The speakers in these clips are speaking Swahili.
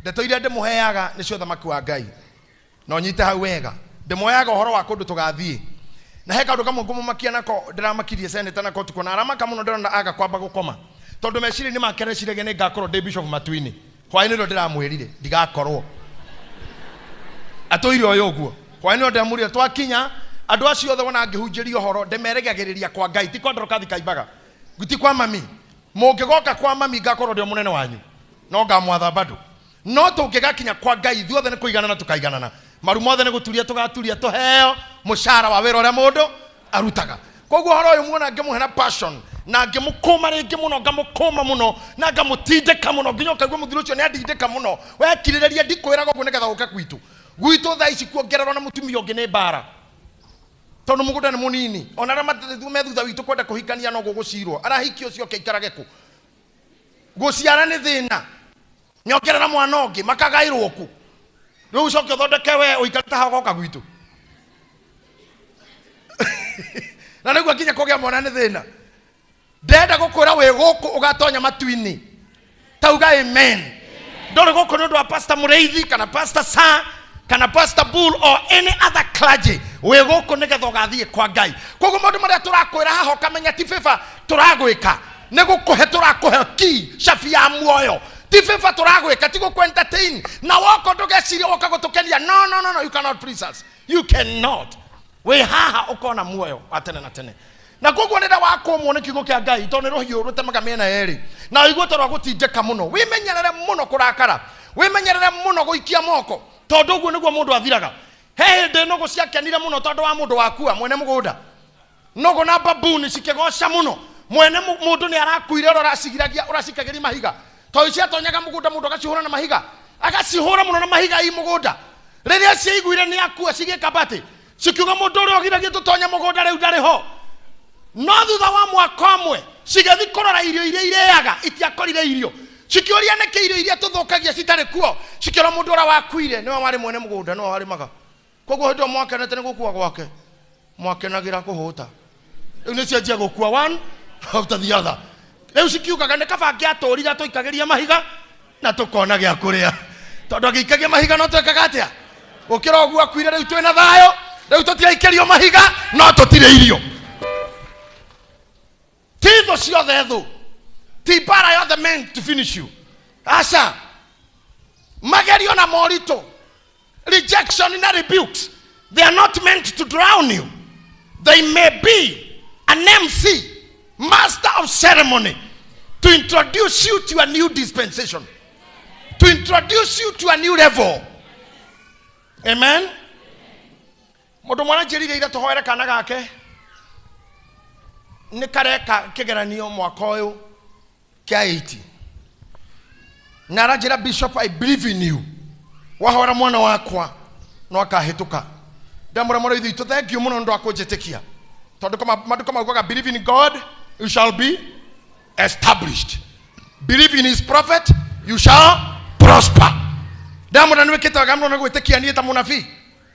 ndeto iria ndimuheaga nicio thamaki wa Ngai no nyite hau wega ndimuheaga uhoro wa kundu tugathie na he kaundu kamwe ngumumakia nako ndiramakirie seneta nako tukona aramaka muno ndirona aga kwamba gukoma tondu meciri ni makerecirege ni ngakorwo ndi bishop Matuini hwaini ndo ndiramwirire ndigakorwo atoire oyo guo hwaini ndo ndamurire twakinya andu acio othe wona ngihunjiria uhoro ndemeregagiriria kwa Ngai ti kwandoroka thikaimbaga guti kwa mami mungigoka kwa mami ngakorwo ndio munene wanyu no ngamwatha bado no tungigakinya kwa Ngai ithuothe ni kuiganana tukaiganana maru mothe ni guturia tugaturia tuheo mushara wa wira uria mundu arutaga koguo horo uyu muona ngimuhe na passion na ngimukuma ringi muno ngamukuma muno na ngamutindika muno nginya kaigua muthuri ucio ni andindika muno we kiririria ndikwiraga guo nigetha guka gwitu thaa ici kuongererwo na mutumia ungi ni bara tondu mugunda ni munini ona ra mathume thutha witu kwenda kuhikania no gugucirwo arahiki ucio keikarage ku guciara ni thina nyongerera mwana ungi makagairwo ku riu ucoke thondeke we uikarita hagoka gwitu na niguo kinya kugia mwana ni thina ndenda gukwira we guku ugatonya Matuini tauga amen ndore guku ni undu wa pastor Mureithi kana pastor Sa kana pastor Bull or any other clergy we guku nigetha ugathie kwa Ngai koguo maundu maria turakwira haho kamenya ti favor turagwika ni gukuhe turakuhe ki shafi ya muoyo ti favor turagwika ti guku entertain na woko ndugeciria woka gutukenia no you cannot please us you cannot we haha ukona muoyo atene na tene na koguo nenda wakomwo ni kiugo kia Ngai tondu ruhiu rutemaga mena eri na igwe torwa gutindika muno wimenyerere muno kurakara wimenyerere muno guikia moko tondu guo niguo mundu athiraga he ndi no guciakenire muno tondu wa mundu wakua mwene mugunda nogo na babuni cikegosha muno mwene mundu ni arakuire uracigiragia uracikageria mahiga to ici atonyaga mugunda mundu agacihura na mahiga agacihura muno na mahiga i mugunda riria ciiguire ni akua cigikabati cikiuga mundu uri ogiragia tutonya mugunda riu ndari ho no thutha wa mwaka umwe cigethi kurora irio iria ireaga itiakorire irio cikioria neke irio iria tuthukagia citari kuo cikiora mundu ura wakuire niwe wari mwene mugunda niwe wari maga koguo ndo mwakenete ni gukua gwake mwakenagira kuhuta riu ni cianjia gukua one after the other riu cikiugaga ni kabangi aturira tuikageria mahiga na tukona gia kuria tondu agikagia mahiga no twekaga atia ukira ogu akuire riu twina thayo riu tutiraikerio mahiga no tutire irio tizo ciothe thu ti bara yothe meant to finish you asa magerio na morito rejection and rebukes they are not meant to drown you they may be an MC master of ceremony to introduce you to a new dispensation to introduce you to a new level amen mundu mwana jerire ira tuhoera kana gake ni kareka kigeranio mwaka uyu kia 80 na rajira bishop I believe in you wahora mwana wakwa no akahituka ndamura mura ithu thank you muno ndo akunjitikia tondu kama maduka maguga believe in God you shall be established believe in his prophet you shall prosper ndamura niwe kitaga muno gwitikia ni ta munabii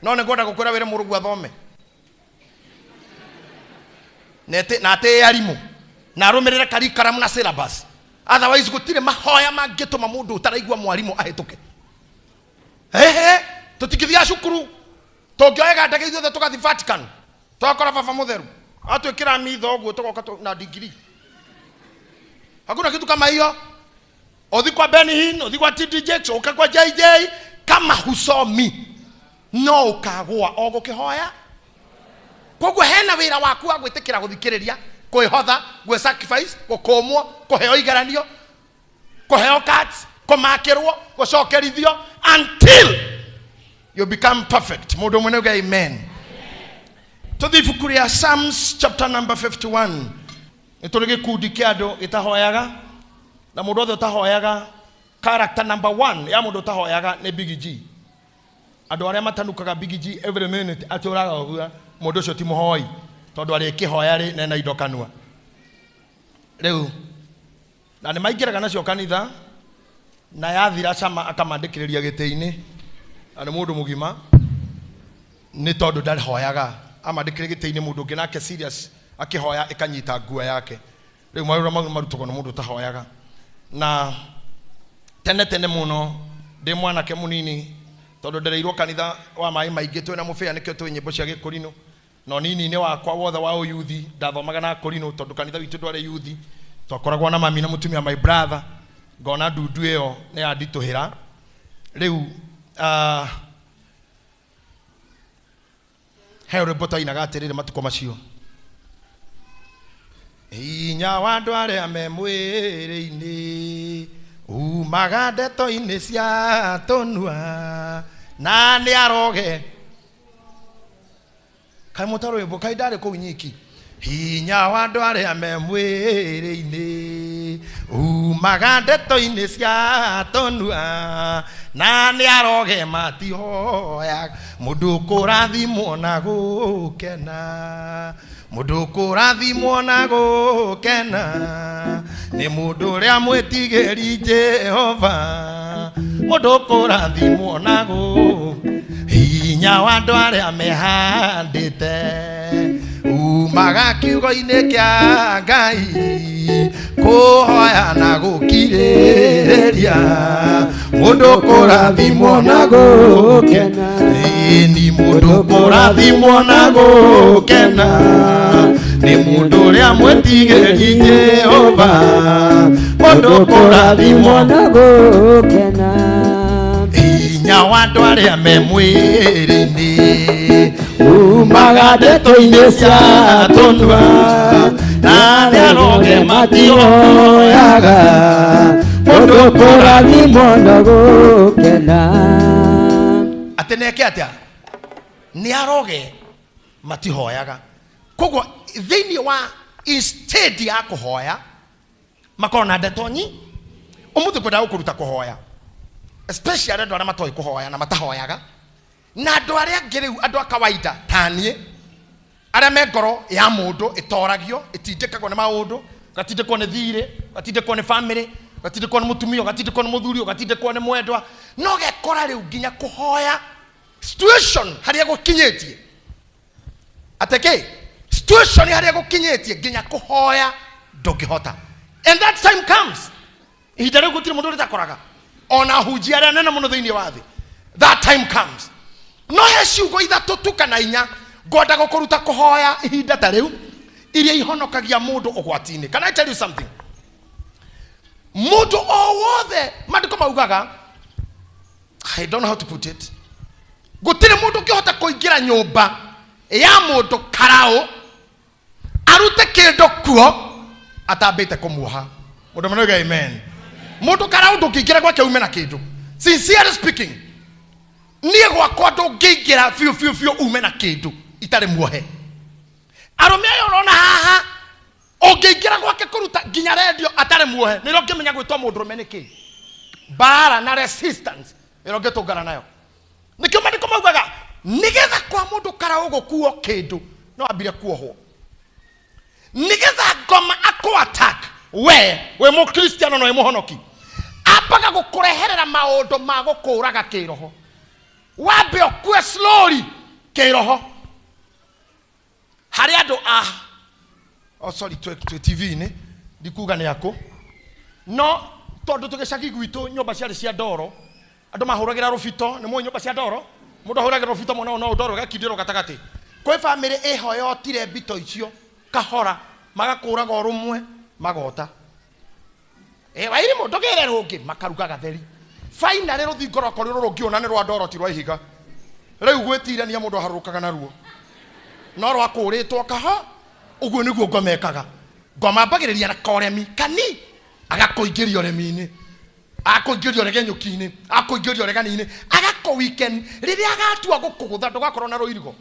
no ne ngoda gukura wire murugu athome nete na te yarimu na rumirire karikaramu na syllabus otherwise gutire mahoya mangituma mundu utaraigwa mwarimu ahituke tutikithia cukuru tungioega ndege ithuothe tugathi Vatican twakora baba mutheru atwikira mitho oguo tugoka na degree hakuna kitu kama hiyo othi kwa Benihin othi kwa TDJ uka kwa JJ kama husomi no ukagwa ogukihoya koguo hena wira waku wa gwitikira guthikiriria kwihotha gwe sacrifice gukomwo kuheo igaranio kuheo cards kumakirwo gucokerithio until you become perfect mundu mwene uga amen to the book of Psalms chapter number 51 niturige kundi kiado itahoyaga na mundu othe utahoyaga character number 1 ya mundu utahoyaga ni Big G andu aria matanukaga Big G every minute aturaga ogua mundu ucio ti muhoi tondu ari kihoya ri nena indo kanua riu na ni maingiraga nacio kanitha na yathira cama akamandikiriria giteini ani mundu mugima ni tondu ndari hoyaga amandikiriria giteini mundu ungi nake serious akihoya ikanyita nguo yake riu marura marutuko na mundu tahoyaga na tene muno ndi mwanake munini tondu ndereirwo kanitha wa mai maingi twina mubea nikio twi nyimbo cia gikurino no nini ni wakwa wothe wa uyuthi ndathomaga na kurino tondu kanitha witu ndware yuthi twakoragwo na mami na mutumia my brother ngona ndundu iyo ni andituhira riu he rwimbo inaga atiriri matuko macio inya wa andu aria me mwiri-ini umaga ndeto-ini cia tonua na ni aroge kai mutaro rwimbo kai ndari kuu nyiki hinya wa andu aria me mwiri-ini umaga ndeto-ini cia tonua na ni aroge matihoya mundu kurathimwo na gukena mundu kurathimwo na gukena ni mundu uria mwitigiri Jehova mundu kurathimwo na hinya wa andu aria mehandite umaga kiugo-ini kia Ngai kuhoya na gukiriria mundu kurathimwo na gukena ni mundu kurathimwo na gukena ni mundu uria mwitigiri Jehova mundu kurathimwo na gukena hinya wa andu aria me mwiri-ini umaga ndeto-ini cia tonua na ni aroge matioyaga mundu kurathimwo na gukena ateneke atia ni aroge matihoyaga koguo thiini wa instead ya kuhoya makorwo na ndeto nyi umuthi kwenda gukuruta kuhoya especially andu aria matoi kuhoya na matahoyaga na andu aria ngiriu andu a kawaida tanie aria me ngoro ya mundu itoragio itindikagwo ni maundu gatindikwo ni thire gatindikwo ni family gatindikwo ni mutumio gatindikwo ni muthuri gatindikwo ni mwendwa no gekora riu nginya kuhoya situation haria gukinyitie ateke situation haria gukinyitie nginya kuhoya ndungihota and that time comes ihinda riu gutiri mundu ritakoraga ona hujia aria nene muno thiini wa thi that time comes no he ciugo ithatu tu kana inya ngoda gukuruta kuhoya ihinda ta riu iria ihonokagia mundu ugwati-ini. Can I tell you something? Mundu o wothe mandiko maugaga, I don't know how to put it, gutire mundu kihota kuingira nyumba ya mundu karao arute kindu kuo atambite kumuha. Mundu manoga amen. Mundu karao ndungiingira gwake ume na kindu. Sincerely speaking, niye gwakwa ndungiingira fiu ume na kindu itari muohe. Arume ayo urona haha ungiingira gwake kuruta nginya radio atari muohe niro ngimenya gwitwa mundu rume niki bara na resistance iro ngetungana nayo nikio mandiko maugaga nigetha kwa mundu karao gukuo kindu no ambire kuohwo nigetha ngoma aku attack we mu Kristiano no imuhonoki apaga gukureherera maundu ma gukuraga kiroho wambe okue slowly kiroho hari andu sorry to TV ni ndikuga ni yako no tondu tugicagi gwitu nyumba ciari cia ndoro andu mahuragira rufito ni mu nyumba cia ndoro mundu ahuragira rufito mona no ndoro gakindiro gatagati kwe family eho yotire mbito icio kahora magakuraga rumwe magota wairi mundu gere rungi makaruga gatheri finally ruthingo rwako rurungiona ni rwa ndoro ti rwa ihiga riu gwitirania mundu aharukaga naruo no rwakuritwo kaha uguo niguo ngomekaga ngoma mbagiriria na koremi kani agakoingiria uremi-ini akoingiria uregenyuki-ini akoingiria uregani-ini agako weekend riria agatua gukugutha ndugakorwo na ruirigo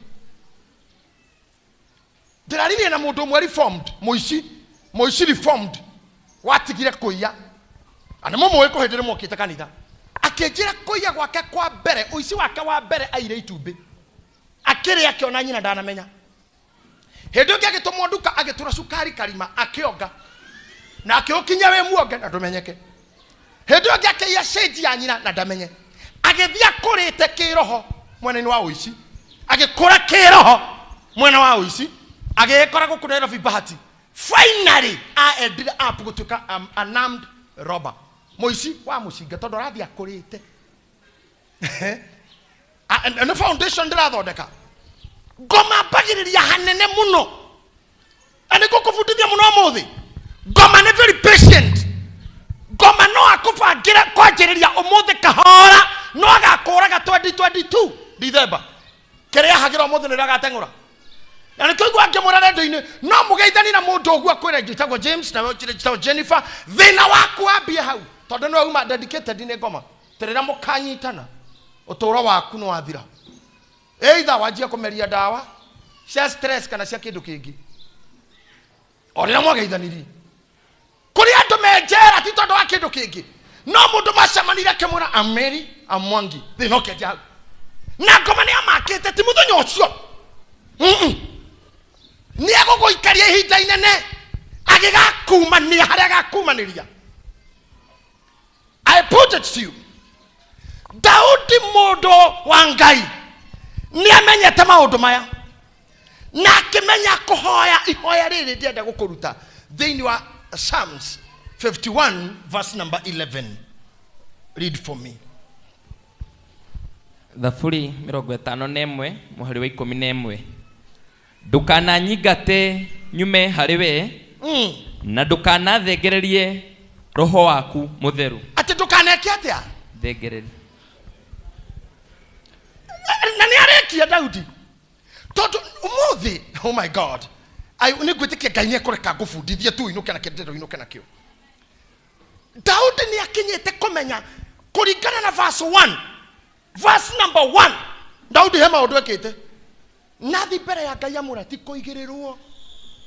ndiraririe na mundu umwe reformed muici reformed watigire kuiya ana mumoe ko hindire mokite kanitha akinjira kuiya gwake kwa mbere uici wake wa mbere aire itumbi akiri akiona nyina ndanamenya hindu ngi agitumwo nduka agitura sukari karima akionga na akiokinya we muonge na ndumenyeke hindu ngi akiya shade ya nyina na ndamenye agithia kurite kiroho mwena-ini wa uici agikura kiroho mwena wa uici agikora gukurera vibahati finally endire up gutuka unarmed robber muici wa mucinga tondu arathia kurite and the foundation ndirathondeka ngoma mbagiriria hanene muno ane gukufundithia muno muthi ngoma ne very patient ngoma no akubangira kwanjiriria umuthi kahora no agakuraga 2022 December kerea hagira umuthi ni ragatengura na nikigwa ngimura rendo-ini no mugeithani na mundu ogu akwira Gitahi James na Gitahi Jennifer thina waku ambie hau tondu no uma dedicated ni ngoma terera mukanyitana utoro waku no wathira either wajia kumeria dawa cia stress kana cia kindu kingi orira mwageithaniri kuri andu menjera ti tondu wa kindu kingi no mundu macemanire kimura ameri amwangi thina ukenja hau na ngoma ni amakite ti muthenya ucio ni aguguikaria ihinda inene agigakumania haria gakumaniria. I put it to you, Daudi mundu wa Ngai ni amenyete maundu maya na akimenya kuhoya ihoya riri ndienda gukuruta thiini wa Psalms 51 verse number 11. Read for me. Thaburi 51 muhari wa 11. Ndukananyingate nyume hariwe na ndukanathengererie roho waku mutheru. Ati ndukaneke atia thengereri na ni arekia Daudi tondu umuthi oh my God ni gwitikia Ngai ni akureka ngufundithie tu inuke na kindero inuke na kio. Daudi ni akinyete kumenya kuringana na verse 1 verse number 1 Daudi he maundu ekite nathi mbere ya Ngai amura ti kuigirirwo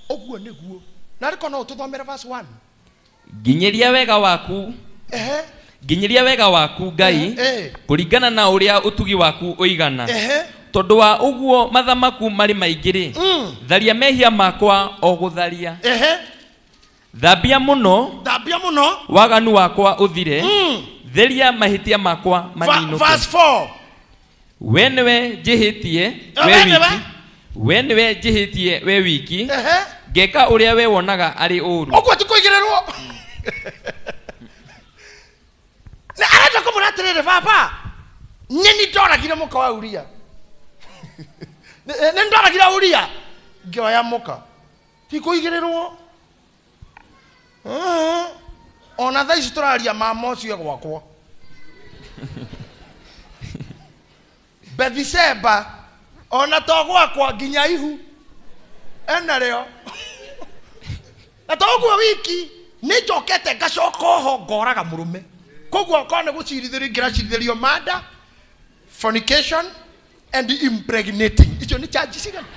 oguo niguo na riko no tuthomere verse 1 nginyiria wega waku nginyiria wega waku Ngai kuringana na uria utugi waku uigana tondu wa uguo mathamaku mari maingiri tharia mehia makwa o gutharia thambia muno waganu wakwa uthire theria mahitia makwa maninuke. Verse 4 we niwe njihitie we wiki ngeka uria we wonaga ari uru ogwo tikuigirirwo na arenda kumuratirire baba nyeni ndoragire muka wa Uria ne ndoragire Uria ngioya muka tikuigirirwo ona thaici turaria mama ucio gwakwa Bethsheba ona to gwakwa nginya ihu ena reo na toguo wiki ni njokete ngacoka ho ngoraga murume koguo kone gucirithirio ngiracithirio murder, fornication and impregnating. Icio ni charges cigana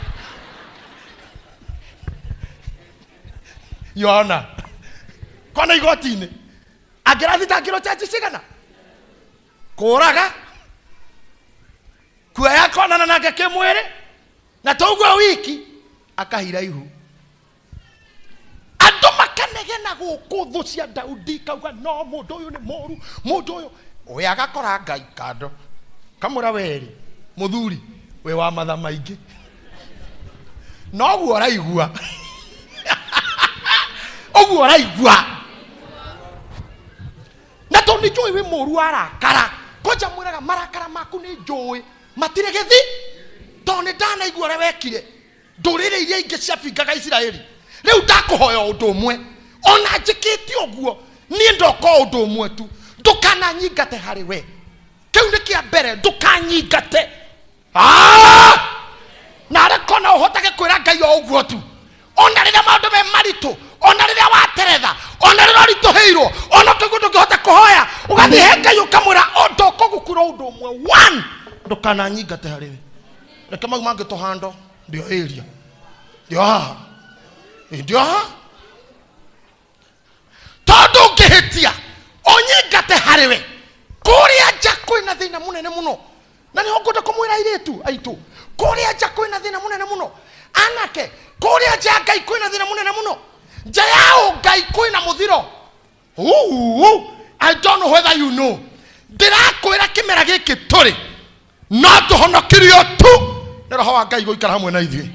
yona kone igoti-ini angirathitangirwo charges cigana kuraga kuoya konana nake kimwiri na toguo wiki akahira ihu andu makanegena guku thu cia Daudi kauga no mundu uyu ni moru mundu uyu we agakora Ngai kando kamura weri muthuri we wa matha maingi no guo raigua oguo raigua na to ni joy we moru arakara koja mwiraga marakara maku ni joy matire gethi to ni ndana igua re wekire ndurire iria ingi cia bingaga Israeli riu ndakuhoya undu umwe ona njikiti oguo ni ndoko undu umwe tu ndukananyingate hari we kiu ni kia mbere ndukanyingate na rekona uhotage kwira Ngai oguo tu ona riria maundu me maritu ona riria wateretha ona riria rituheirwo ona tugudu ngihota kuhoya ugathihe Ngai ukamwira ndoko gukura undu umwe one ndukananyingate hari we reke mau mangi tuhando ndio area ndio tondu ngihitia onyingate hariwe kuria nja kwina thina munene muno na ni ngunda kumwira iritu aitu kuria nja kwina thina munene muno anake kuria nja Ngai kwina thina munene muno nja yao Ngai kwina muthiro I don't know whether you know ndirakwira kimera giki turi no tuhonokirio tu ni roho wa Ngai guikara hamwe na ithuĩ.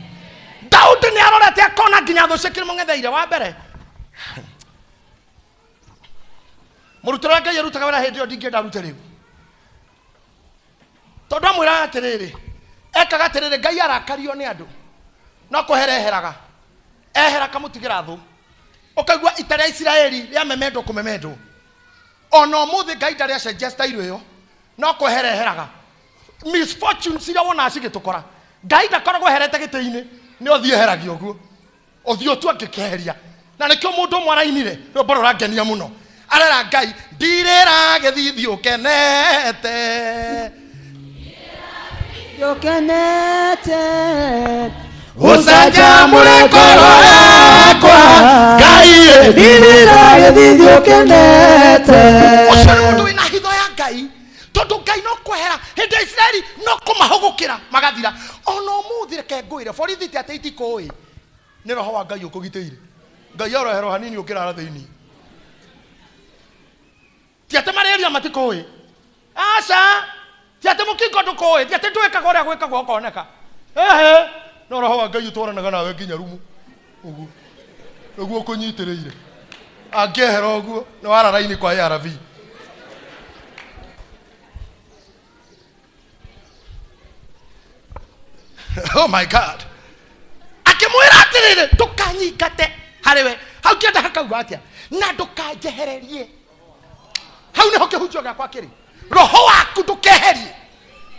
Daudi ni arorete akona nginya thu cikiri mungetheire wa mbere murutira Ngai arutaga wera hindi yo ndingenda rute riu tondu amwira atiriri ekaga atiriri Ngai arakario ni andu no kuhereheraga ehera kamutigira thu ukaigua itaria Israeli ria memendo kumemendo ona umuthi Ngai ndari acenjia iyo no kuhereheraga misfortune ciria wona cigitukora Ngai ndakoragwo herete giti-ini ni uthie heragio guo uthio tu angikeheria na nikio mundu mwarainire rwimbo rurangenia muno arera Ngai ndirira githithio ukenete Usaja murekoro yakwa Ngai ndirira githithio ukenete ucio mundu wina hitho ya Ngai tondu Ngai no kwehera hindi Israeli no kumahugukira magathira ona umuthi reke ngwire borithi ti ati itikui ni roho wa Ngai ukugiteire Ngai orohero hanini ukirara thiini ti ati malaria matikui aca ti ati mukingo ndukui ti ati ndwikaga uria gwikagwo ukoneka no roho wa Ngai utwaranaga nawe nginya rumu uguo niguo kunyitiriire angehera uguo ni wararaini kwa ARV oh my God akimwira atiriri ndukanyingate hariwe hau kienda hakauga atia na ndukanjehererie hau niho kihunjio giakwa kiri roho waku ndukeherie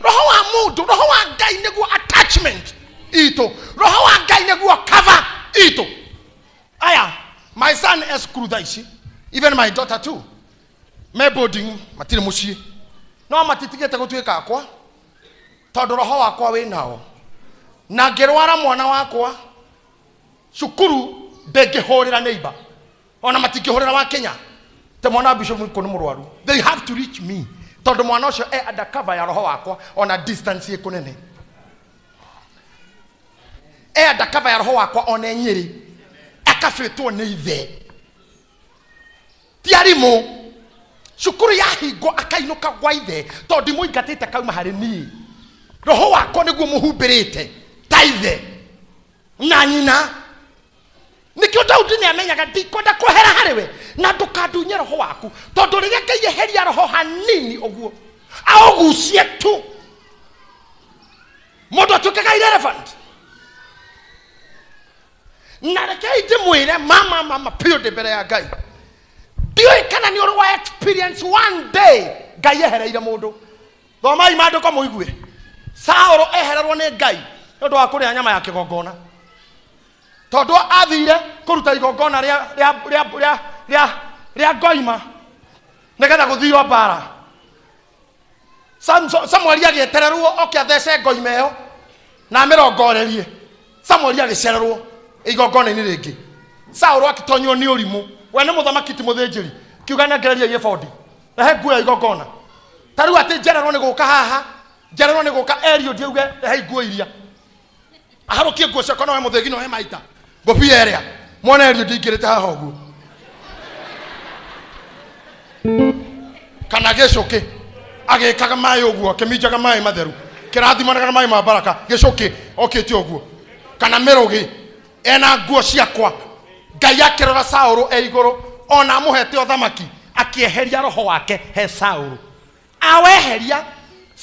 roho wa mundu roho wa Ngai niguo attachment ito roho wa Ngai niguo cover ito aya my son escrew thaici even my daughter too me boarding matire mucii no matitigete gutuika akwa tondu roho wakwa winao na ngirwara mwana wakwa cukuru ndengihurira neighbor ona matingihurira wa Kenya te mwana bishop ko ni murwaru they have to reach me tondu mwana ucio undercover ya roho wakwa ona distance ikunene undercover ya roho wakwa ona Nyeri akafetwo ni ithe tiarimo cukuru ya hingo akainuka gwa ithe tondu muingatite kauma hari ni roho wakwa niguo muhumbirite taithe na nyina nikio Daudi ni amenyaga ndikwenda kwehera hariwe na ndukandunye roho waku tondu riria Ngai eheria roho hanini uguo augucie tu mundu atuikaga irrelevant na rekei ndimwire mama period mbere ya Ngai ndioi kana ni uri wa experience one day Ngai ehereire mundu thomai maandiko muigue Saũlũ ehererwo ni Ngai tondu wa kuria nyama ya kigongona tondu athire kuruta igongona ria ngoima nigetha guthio mbara Samueli agietererwo oke athece ngoima iyo na mirongorerie Samueli agicererwo igongona-ini ringi Saũlũ akitonywo ni urimu we ni muthamaki ti muthinjiri kiuga nengereria yebodi rehe nguo ya igongona tariu ati njererwo ni guka haha njererwo ni guka erio ndiuge rehe nguo iria aharukie nguo ciakwa nowe muthingi nowe maita ngobia iria mwana erio ndingirite haha uguo kana gicuki agikaga mai uguo kiminjaga mai matheru kirathimanaga na mai ma baraka gicuki okite uguo kana mirugi ena nguo ciakwa Ngai akirora Saũlũ iguru ona muhete othamaki akieheria roho wake he Saũlũ aweheria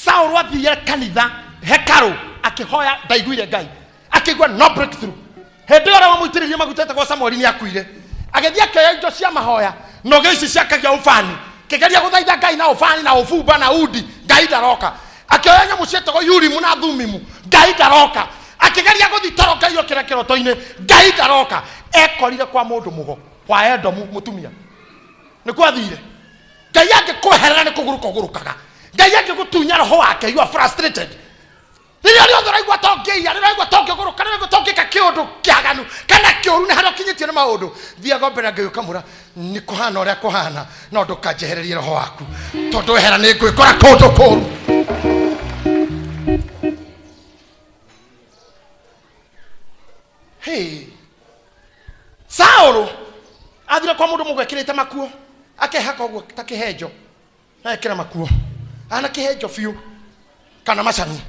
Saũlũ athire kanitha hekaru akihoya ndaiguire Ngai akigwa no breakthrough hindi ora wamuitiririe magutete kwa Samueli ni akuire agethia kaya indo cia mahoya no geici ciakagia ufani kigeria guthaitha Ngai na ufani na ufumba na udi Ngai ndaroka akioya nyamu cietagwo Urimu na Thumimu Ngai ndaroka akigeria guthitoroka iyo kira kiroto-ini Ngai ndaroka ekorire kwa mundu mugo kwa Edomu mutumia ni kwathire Ngai angikuherera ni kuguruka gurukaga Ngai angigutunya roho wake you are frustrated riria riothe raigua tongeia riraigua tongiguruka riraigua tongika kiundu kiaganu kana kiuru ni haria kinyitio ni maundu thiaga mbere Ngai ukamura ni kuhana uria kuhana no ndukanjehererie roho waku tondu ehera ni ngwikora kundu kuru hey Saũlũ athire kwa mundu mugwekirite makuo akehaka uguo ta kihenjo na ekira makuo ana kihenjo fiu kana macani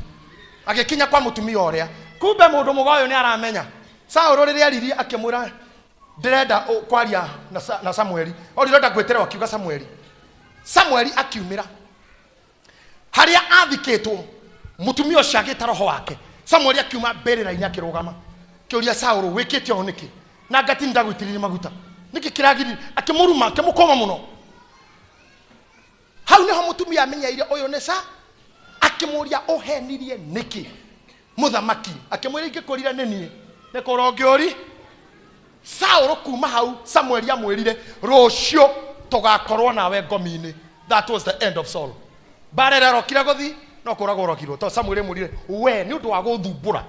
agikinya kwa mutumia uria kumbe mundu mugoyo ni aramenya Saũlũ riria ariri akimwira ndirenda kwaria na Samueli orirenda gweterera akiuga Samueli akiumira haria athikitwo mutumio ciagita roho wake Samuel akiuma berera inya kirugama kiuria Saulu wikite o niki na ngati ndagwitirire maguta niki kiragiri akimuruma akimukoma muno hau neho mutumia amenyaire uyu ni Saul akimuria uhenirie niki muthamaki akimwira ingikurira nini ne korongiori Saul kuma hau Samuel amwirire rucio tugakorwo nawe ngomini. That was the end of Saul. Barera rokira gothi no kuragwo rokirwo to Samuel murire we ni undu wa guthumbura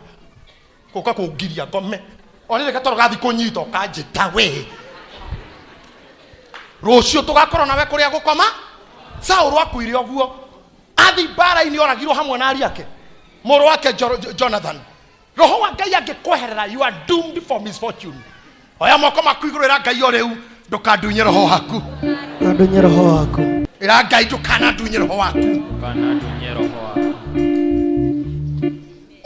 kuka kungiria ngome onire katoro gathi kunyito kanjita we rucio tugakorwo nawe kuria gukoma. Saul akuire oguo athi bara-ini oragirwo hamwe na ariake muru wake Jonathan. Roho wa Ngai angikweherera you are doomed for misfortune. Oya moko makuigurira Ngai o riu ndukandunye roho waku ndunye roho waku ira Ngai ndukana ndunye roho waku kana ndunye roho waku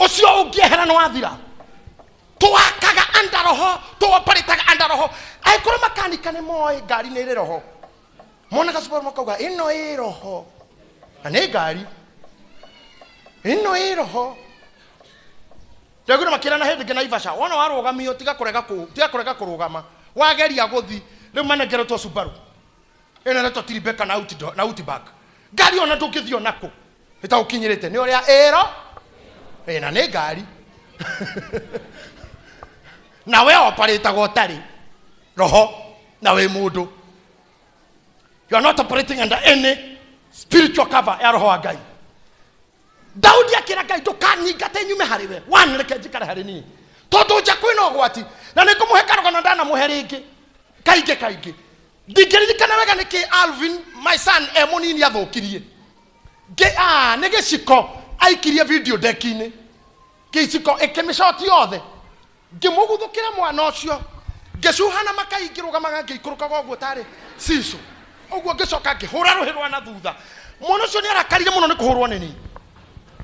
ucio ungiehera no wathira tuwakaga anda roho tuwaparitaga anda roho aikoro makanika ni moe ngari ni roho mona ka super makauga ino i roho na ni ngari ino i roho ndagura makira na hindi ngena Ivasha wona warugamio tiga kurega kurugama wageria guthi riu manegero to Subaru ina na to Tiribeka na Outback ngari ona ndungithio nako ita ukinyirite ni uria ero ina ni ngari na we operate gotari roho na we mundu. You are not operating under any spiritual cover ya roho wa Ngai. Daudi akira Ngai ndukanyingate nyume hariwe one reke njikare hari ni tondu nja kwina ogwati na nikumuhe karogano ndana muhe ringi kaingi ndikiririkana wega niki Alvin my son emunini athukirie nigiciko aikirie video dekini giciko ikimishoti yothe ngimuguthukira mwana ucio ngicuhana makaingirugamaga ngikurukaga oguo tari siso oguo ngicoka ngihura ruhirwa na thutha mwana ucio ni arakarire muno ni kuhurwo nini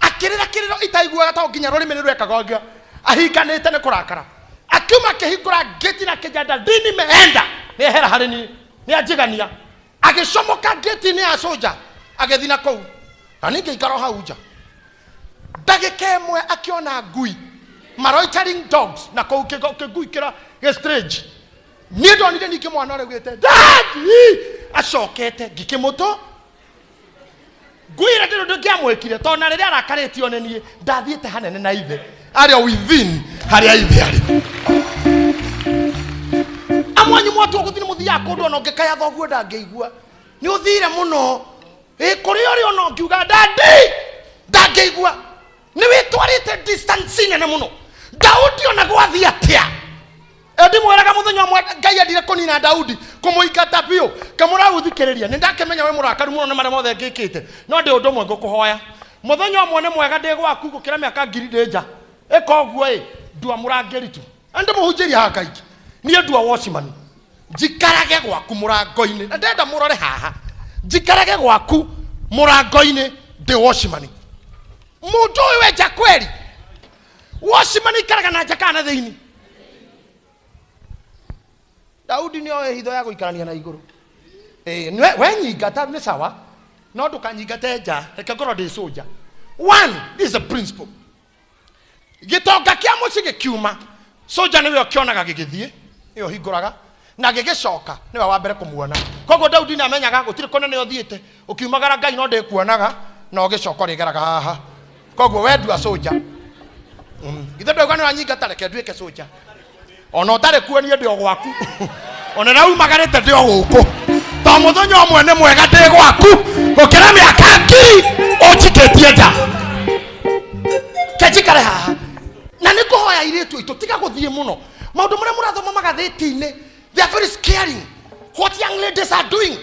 akirira itaiguaga ta nginya rurimi ni rwekaga ahikanite ni kurakara akiuma kihingura gate na kijada dini meenda ni hera hari ni ajigania agicomoka gate ni asoja agethina kou ani ngeikaro hau nja ndagika imwe akiona ngui maroitering dogs na kou kigui kira stage ni ndonire niki mwana ore gwite dadi acokete ngikimuto ngwire ndiru ngiamwekire to na riria arakaritio nenie ndathiete hanene na ithe aria within haria ithe ari amwanyu mwatu guthini muthia kundu ona ngikaya thoguo ndangeigua ni uthire muno kuri ori ona ngiuga dadi ndangeigua ni witwarite distance nene muno Daudi ona gwathi atia endi mweraga muthenya mwe Ngai endire kunina Daudi kumuingata biu kamura uthikiriria ni ndakemenya we murakaru muno ni mara mothe ngikite no ndi undu mwe ngukuhoya muthenya omwe ni mwega ndi gwaku gukira miaka ngiri ndeja ikoguo ndua murangeritu endi muhunjiria ha Ngai ni ndua watchman jikarage gwaku murango-ini ndenda murore haha jikarage gwaku murango-ini ndi watchman mundu we jakweli watchman ikaraga na jakana thiini Daudi ni oe hitho ya guikarania na iguru we nyingata ni sawa no ndukanyingate nja reke ngoro ndi soja one this is a principle gitonga kia muci gikiuma soja niwe okionaga gigithie iyo hinguraga na gigicoka niwe wa mbere kumuona koguo Daudi ni amenyaga gutire kone ni othiite ukiumagara Ngai no ndikuonaga no gicoka rigeraga haha koguo we ndua soja githe ndauga ni wanyingata reke nduike soja ona utare kuonie ndio gwaku ona rau magarete ndio guku to muthenya omwe ni mwega ndi gwaku gukira miaka ngiri ojiketie nda kejikare haha na nikuhoya iritu itu tiga guthie muno maundu maria murathoma magatheti-ini they are very scaring what young ladies are doing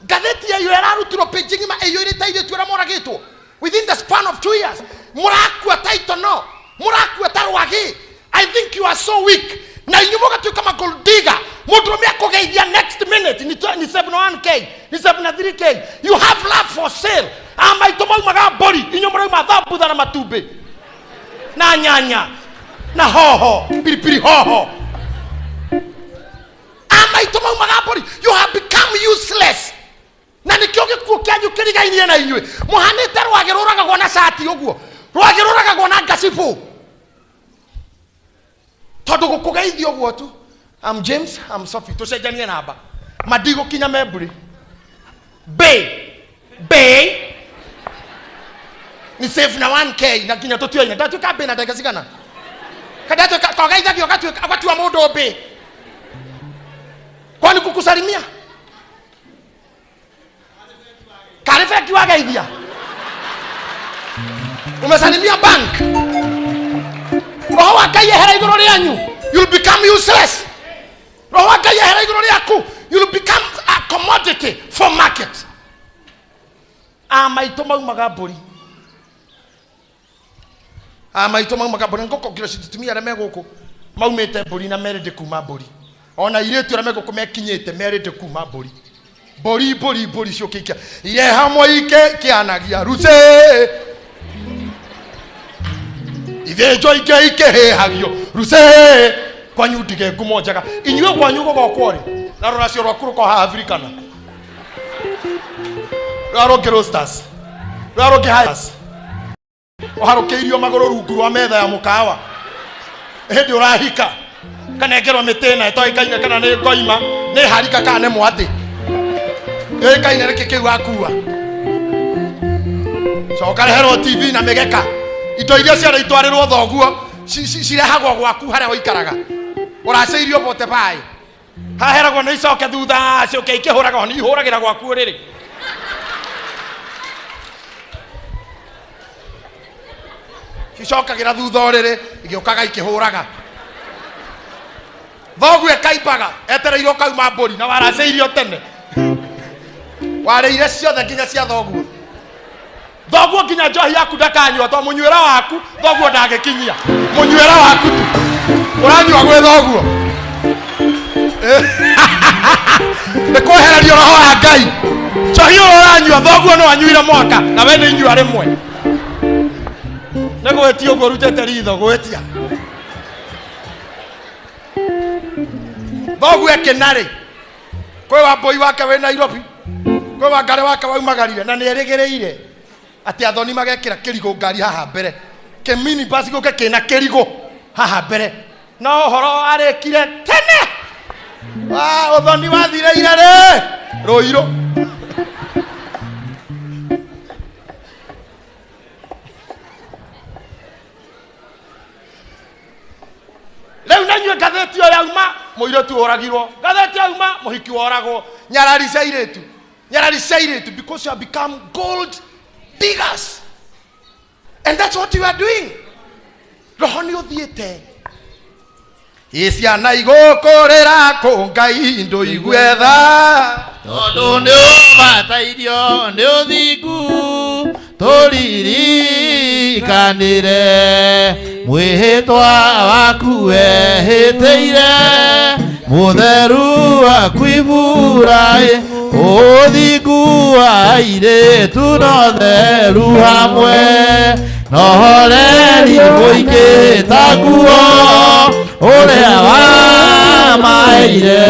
gatheti ya yera rutiro page ngima eyo ire taire twera moragitwo within the span of 2 years murakua taito no murakua tarwagi I think you are so weak na inyumoga tu kama gold digger mutumia kugeithia next minute ni 71k ni 73k you have love for sale ama itomo maga body inyumora mathabu na matumbe na nyanya na hoho pilipili hoho ama itomo maga body you have become useless na nikioge kukianyu kirigainire na inywe muhanite rwageruraga gwa na shati uguo rwage ruragagwo na ngasibu tondu gukugeithio guo tu. I'm James, I'm Sophie, tucenjanie namba madigo kinya memburi Bay ni save na 1k na kinya tutioine ndatu ka na ndeka sigana kadatu kageithagio gatu wa mundu Bay kwani kukusalimia karifeki wageithia umesalimia bank roho wakaye hera iguru ryanyu you'll become useless. Roho wakaye hera iguru ryaku you'll become a commodity for market. Amaito maumaga mburi ngoko kiro cititumia arame guku maumite mburi na merende kuma mburi ona iretu arame guku mekinyite merende kuma mburi mburi ciokikia ire hamwe ike kianagia ruce ithenjo ike hehagio ruce kwanyu ndige ngumo njega inyuĩ kwanyu gũgokwo rĩ na rũracio rwaku rũko ha Africana rũarũngĩ roasters rũarũngĩ highs ũharũkĩirio magũrũ rungu rwa metha ya mũkawa hĩndĩ ũrahika kanengerwo mĩtĩ ĩtoĩkaine kana nĩ ngoima nĩ harika kana nĩ mwatĩ ĩkaine nĩkĩ kĩu akua coka reherwo TV na mĩgeka indo iria ciarĩ itwarĩrwo thoguo cirehagwo gwaku harĩa ũikaraga ũracĩirio bote bai haheragwo nĩ icoke thutha ciũke ikĩhũraga nĩ ihũragĩra gwaku rĩrĩ icokagĩra thutha rĩrĩ igĩũkaga ikĩhũraga thoguo ĩkaimbaga etereirwo kauma mbũri na waracĩirio tene warĩire ciothe nginya cia thoguo nginya njohi yaku ndakanyua to mũnywĩra waku thoguo ndangĩkinyia mũnywĩra waku tu ũranyua gwĩ thoguo nĩ kwehererio roho wa Ngai njohi ũranyua thoguo no anyuire mwaka na we nĩ inyua rĩmwe nĩ gwĩtia ũguo rutĩte ritho gwĩtia thoguo ekenarĩ kwĩ wa mbũi wake wĩ Nairobi kwĩ wa ngare wake waumagarire na nĩ erĩgĩrĩire atĩ athoni magekĩra kĩrigũ ngari haha mbere kĩmini basi gũke kĩna kĩrigũ haha mbere no ũhoro arĩkire tene ũthoni wathireire rĩ rũirũ rĩu nanyue ngathĩti ĩyo yauma mũirĩtu ũragirwo ngathĩti yauma mũhiki woragwo nyarari cia airĩtu because you have become gold diggers and that's what you are doing. Roho nĩ ũthiĩte ciana igũkũrĩra kũ Ngai ndũigwetha tondũ nĩ ũbatairio nĩ ũthingu tũririkanĩre mwĩhĩtwa waku wehĩtĩire mũtheru waku Iburahĩ ũthingu wa airĩtu na ũtheru hamwe na ũhoreri mũingĩ ta nguo ũrĩa wamaĩire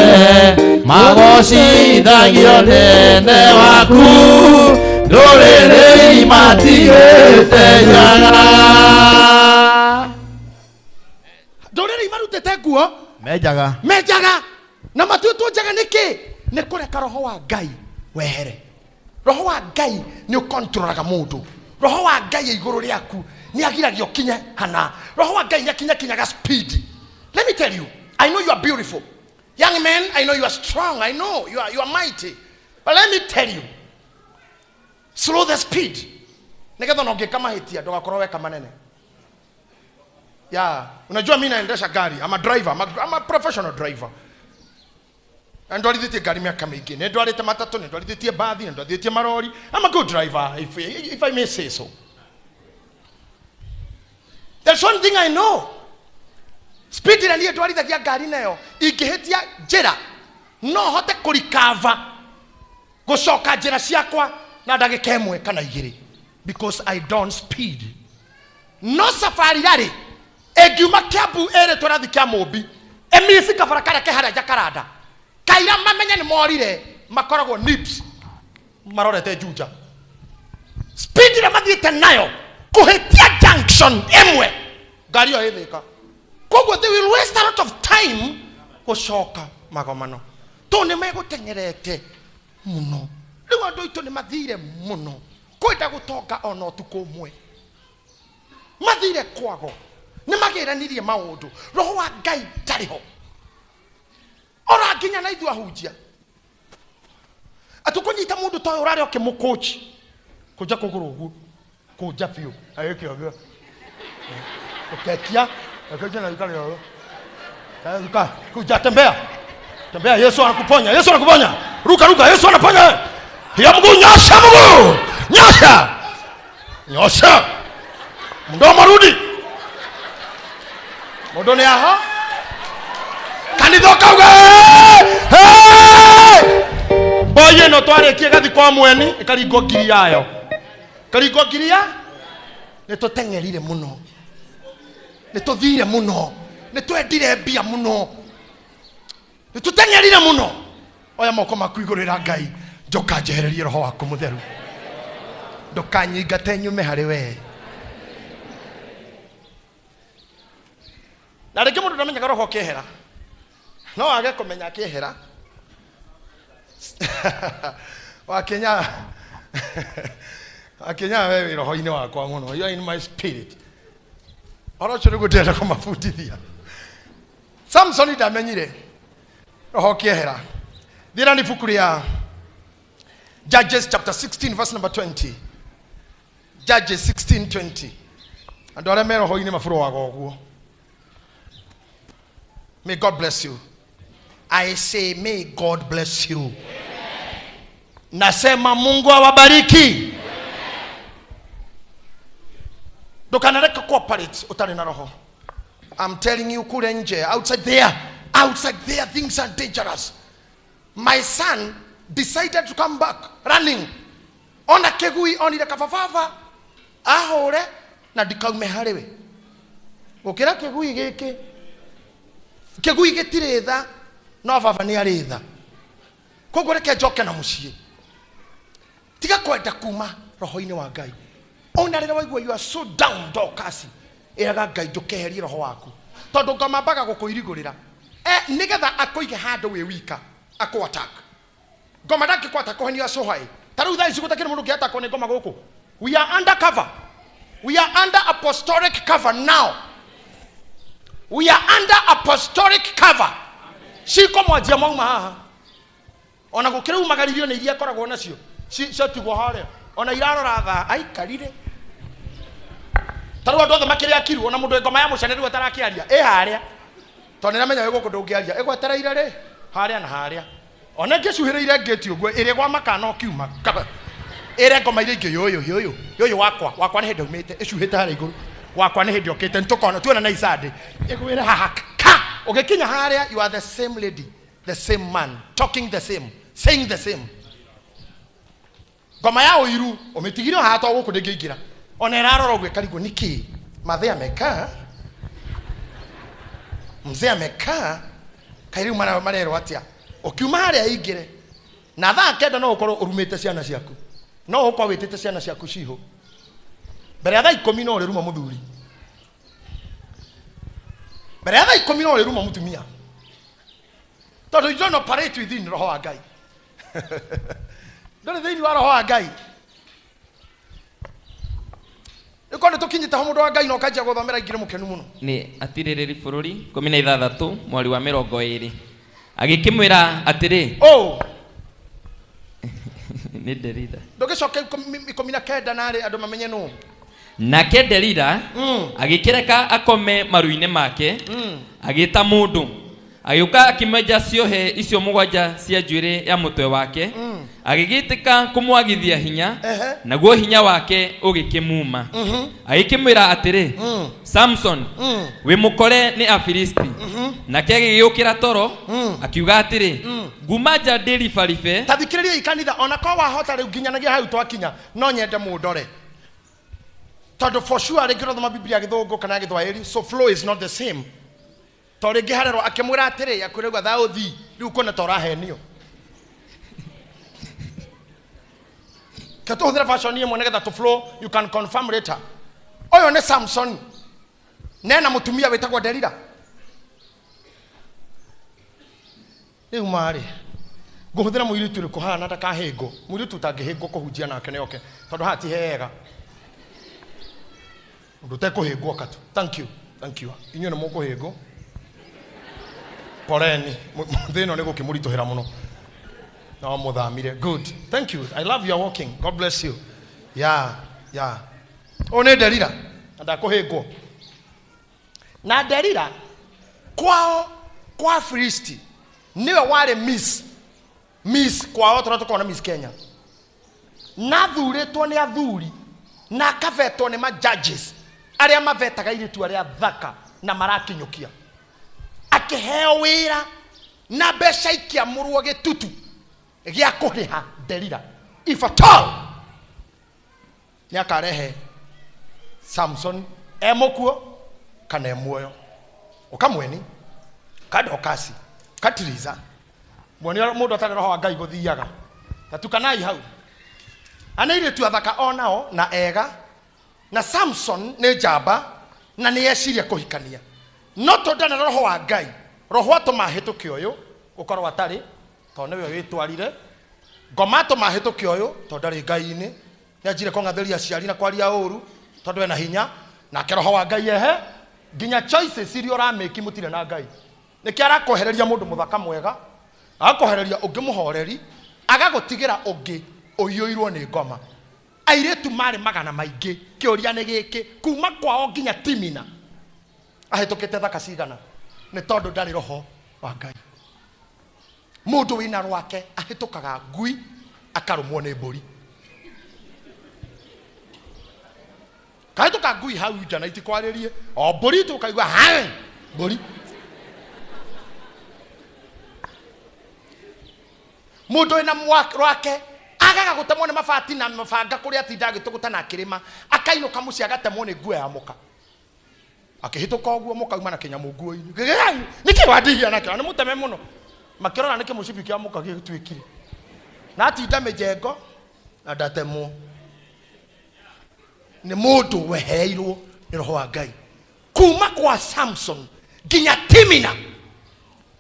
magocithagio nene waku ndũrĩrĩ matigĩte njaga ndũrĩrĩ imarutĩte nguo menjaga na matuĩtwo njaga nĩkĩ nĩ kũreka roho wa Ngai wehere roho wa Ngai nĩ ũkontrolaga mũndũ roho wa Ngai igũrũ rĩaku nĩ agiragio kinye hana roho wa Ngai nyakinyaga speed. Let me tell you, I know you are beautiful young men, I know you are strong, I know you are mighty, but let me tell you, slow the speed nĩgetha na ũngĩkamahĩtia ndũgakorwo weka manene. Unajua mimi naendesha gari, I'm a driver, I'm a professional driver. Ndwarithĩtie ngari mĩaka mĩingĩ, nĩ ndwarĩte matatũ, nĩ ndwarithĩtie bathi, nĩ ndwarithĩtie marori. I'm a good driver, if I may say so. There's one thing I know. Speed ĩrĩa niĩ ndwarithagia ngari nayo ingĩhĩtia njĩra no hote kũrikava gũcoka njĩra ciakwa na ndagĩka ĩmwe kana igĩrĩ because I don't speed. No safari rarĩ ĩngiuma Kiambu ĩrĩ tũrathi kĩa Mũmbi ĩmisi kabara karĩa kĩharĩa Jakaranda kaira mamenye nĩ morire makoragwo nips marorete Juja. Speed ĩrĩa mathiĩte nayo kuhitia junction emwe ngari yo ithika koguo they will waste a lot of time gushoka magomano to ne megutengerete muno riu andu itu ni mathire muno kwenda gutonga ona utuku umwe mathire kwago ni magiranirie maundu roho wa Ngai ndariho ora nginya na ithu ahunjia atukunyita mundu toyo urare okimukochi kuja kuguru ugu kuja biu ayeke aga ukekia akaja na ikali yo kaza kuja tembea Yesu anakuponya ruka Yesu anaponya ya mguu nyosha mdomo rudi modone aha kanithoka uga boye no tware kigathi kwa mweni ikaringo ngiri yayo karingo ngiria nitutengerire muno nituthire muno nitwendire mbia muno nitutengerire muno oya moko makuigurira Ngai njoka njehererie roho waku mutheru ndukanyingate nyume hari we na reke mundu ndamenya roho kehera no age kumenya kehera wakenya wewe roho ine wakwa muno you are in my spirit ora churu gutera kumafutithia Samson ndamenyire roho kehera thira ni buku ya Judges chapter 16 verse number 20 Judges 16:20 and ora me roho ine mafuro wago oguo. May God bless you. I say may God bless you. Amen. Nasema Mungu awabariki. Dokanareka cooperate utari na roho. I'm telling you kule nje outside there things are dangerous. My son decided to come back running. Ona kegui onire kafafava ahore na dikaume harewe. Ukira kegui geke kegui getiretha no baba ni aretha koguo reke njoke na mucii tiga kwenda kuma roho-ini wa Ngai ona rĩrĩa waigua you are so down ndokasi iraga Ngai njukeherie roho waku tondu ngamambaga gukuirigurira nigetha akuige handu wi wika aku attack ngoma ndangĩkwata kũhenia you so high tarĩu thaa ici gũtakĩrĩ mũndũ ũngĩatakwo nĩ ngoma gũkũ we are under cover we are under apostolic cover now. We are under apostolic cover. Siko mwajia mauma haha. Ona gukire umagaririo ne iria koragwo nacio. Cio tigwo hare. Ona irarora tha ai karire. Taru andothe makiri akiru ona mundu ngoma ya mucaneri atarakiaria. Haria. Tonera menya we guku ndungiaria. Egwetereire ri haria na haria. Ona ngicuhireire ngeti uguo iri gwa makana okiuma. Ire ngoma ire ingi yoyo wakwa ni hende umite icuhite haria iguru. Wakwa ni hende okite ntukona tuona na isade egwira haka ugekinya haria you are the same lady the same man talking the same saying the same ngoma ya uiru umetigiro hato guku ndingiingira ona irarora ugwe karigo niki mathe ameka mzee ameka kairi mara marero atia ukiuma haria ingire na thaa kenda no ukorwo urumite ciana ciaku no ukwa witite ciana ciaku ciho mbere ya thaa 10 no ruma muthuri mbere ya thaa 10 no ruma mutumia tondu you don't operate within roho wa Ngai ndore thini wa roho wa Ngai ikondo tukinyita mundu wa Ngai no kanjia guthomera ingire mukenu muno ni atirereri bururi 16 mweri wa 20 agikimwira atiri ni Delila ndogicoke 19 nari andu mamenye no nake Delila agikireka akome maruine make agita mundu agiuka akimeja ciohe icio mugwanja cia njuire ya mutwe wake agigitika kumwagithia hinya naguo hinya wake ugikimuma agikimwira atiri Samson we mukore ni Afilisti nake agigiukira toro akiuga atiri ngumaja ndiri farife tathikiriria ikanitha ona kwa wahota riu nginyanagia hau twakinya no nyende mundore tondu for sure ringirathoma Biblia githungu kana githwairi so flow is not the same tori ngiharero akimwira atiri akwirigwa thauthi riu kona tora henio kato hudra fashion yemo nega to flow you can confirm later Oyo ne Samson. Nena mutumia wetagwo Delila. Ni umari. Guhuthira muiritu ri kuhana ndakahingo. Muiritu tangihingo kuhunjia nake ne oke. Tondu hati hega. Ndute kuhingo katu. Thank you. Thank you. Inyo ne mukuhingo. Poreni. Thino ne gukimurituhira muno. No muthamire. Good. Thank you. I love your walking. God bless you. Yeah. One Delila. Ndakuhingo. Na Delila kwao kwa Filisti niwe wale miss kwao tunataka Miss Kenya. Na thuretwo ni athuri na kavetwo ni ma judges aria mavetaga iritu aria thaka na marakinyukia. Akiheo wira na besha ikiamurwo gitutu gia kuriha Delila. If at all ni akarehe Samson emokuo kana muoyo ukamweni kadokasi katiriza mwoni mundu atare roho wa Ngai guthiaga tatukanai hau anaire tu athaka onao na ega na Samson ne jamba na ne yeshiria kuhikania no tonda na roho wa Ngai roho atoma hituke uyu ukorwo atari to newe witwarire ngoma atoma hituke uyu to ndari Ngai-ini yajire kongatheria aciari na kwaria uru tondu ena hinya na roho wa Ngai ehe ginya choices iria urameki mutire na Ngai niki arakohereria mundu muthaka mwega agakohereria ungi muhoreri agagutigira ungi uyuirwo ni ngoma airetu mari magana maingi kiuria ni giki kuma kwao ginya Timina ahitukite thaka cigana ni tondu ndari roho wa Ngai mundu wina rwake ahitukaga ngui akarumwo ni mburi kaituka ngui hau jana itikwaririe o mburi tukaigwa ha mburi mundu ina mwake agaga gutemwo ni mabati na mabanga kuria atinda agituguta na kirima akainuka muci agatemwo ni nguo ya muka akihituka oguo muka uma na kinyamu nguo-ini niki wadihia na kira ni muteme muno makirora niki mucibi kia muka gitwikire na atinda mijengo na ndatemwo ni mundu weheirwo ni roho wa Ngai kuma kwa Samson ginya Timina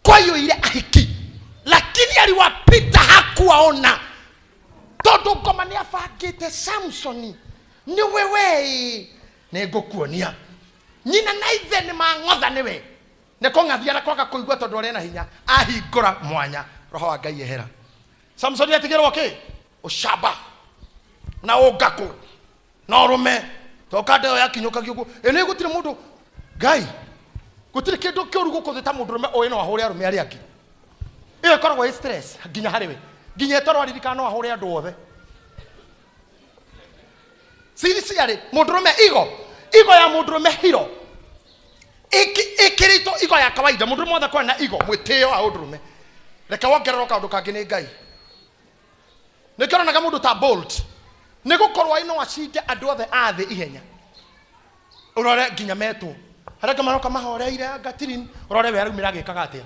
kwa hiyo ile ahiki lakini aliwapita hakuwaona tondu ngoma ni afagite Samson ni wewe negokuonia nyina na ithe ni mang'otha niwe neko ngathiara kwaga kuigua tondu arena hinya ahingura mwanya roho wa Ngai ehera Samson atigirwo ki ushaba na ugaku no rume tokade yakinyuka giugo ene gutire mundu Ngai gutire kindu kiuru gukuthita mundu rume oyo no ahore arume ari aki iyo korwo stress ginya hariwe ginya toro aririkana no ahore andu othe siri ari mundu rume igo ya mundu rume hiro ikirito igo ya kawaida mundu rume othe kwa na igo mwitio a mundu rume reka wongerera kaundu kangi ni Ngai nikirona mundu ta bolt nigukorwa ino wacinde andu othe athe ihenya urore ginya metu haraka maroka mahoreire ngatirin urore we arumira gikaga atia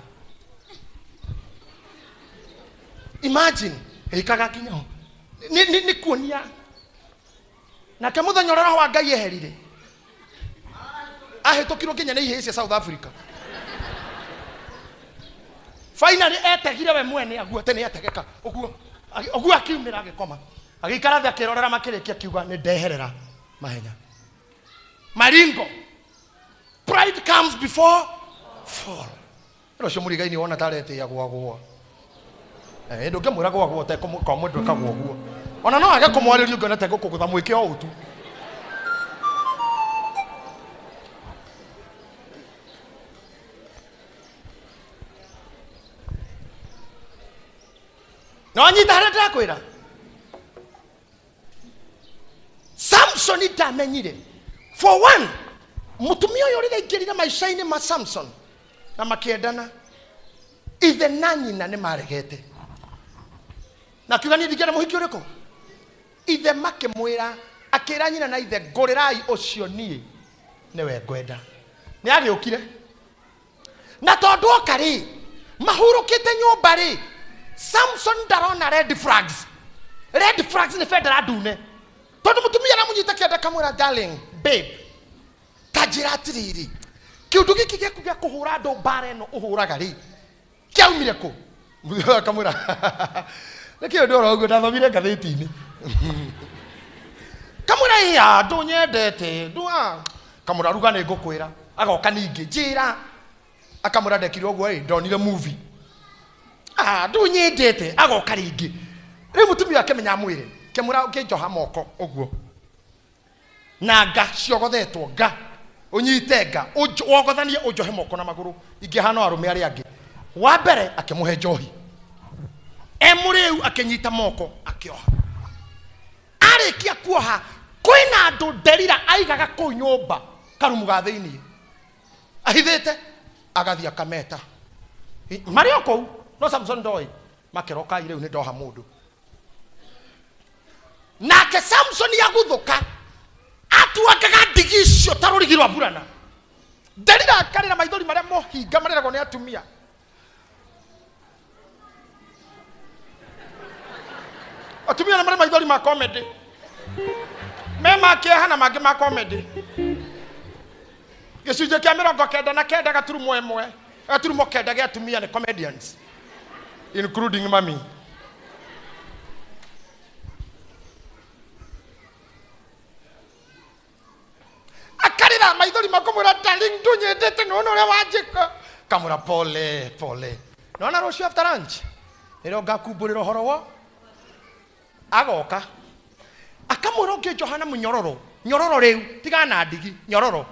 imagine ikaga kinyo ni kuonia na kemuthenya roho wa Ngai eherire ahetukirwo kinya ni ihisi South Africa finally etegire we mwene aguote ni etegeka oguo akiumira agikoma agikara thia kirorera makirikia kiuga ni ndeherera mahenya maringo pride comes before fall ro shomuriga ini wona tarete ya gwagwa ndo ngemwira gwagwa te kwa mundu kagwa oguo ona no age kumwaririo ngona te gukugutha mwike o utu no nyita hara ndakwira Samson itamenyire for one mutumia uyu rire ingirira maisha-ini ma Samson na makiendana ithe na nyina ni maregete na kiuga ni ndingena muhiki uriko ithe makimwira akira nyina na ithe ngurirai ucio nie niwe ngwenda ni agiukire na tondu okari mahurukite nyumba ri Samson ndarona red flags ni federa dune tondu mutumia na munyita kienda kamwira darling babe akanjira atiriri kiundu giki gya kuhura andu mbara ino uhuraga ri kiaumire ku akamwira niki ndu oroguo ndathomire ngathiti-ini kamwira ya ndu nyendete ndua kamwira ruga ni ngukwira agoka ningi njira akamwira ndekire uguo ndonire movie ndu nyendete agoka ringi riu mutumia akimenya mwire kimwira ukinjoha moko uguo na nga ciogothetwo nga unyite nga wogothanie ujohe moko na maguru ingihana arume ari angi wa mbere akimuhe njohi emuriu akinyita moko akioha arikia kuoha kwina andu nderira aigaga ku nyumba karumu ga thiini ahithite agathia kameta mario kou no Samson ndoi makeroka ire ni ndoha mundu nake Samson yaguthuka atuagaga ndigicio tarurigirwa burana nderira akarira maithori maria mohinga mareragwo ni atumia atumia na maithori ma comedy mema kiehana mangi ma comedy gicunjĩ kĩa 99 gaturumo ĩmwe gaturumo 9 gĩa atumia ni comedians including mami akarira maithori makomwira darling ndunyendete nona uria wanjika kamwira pole nona rucio after lunch ero ngakumburira uhoro wo agoka akamwira ungi Johana munyororo nyororo riu tigana ndigi nyororo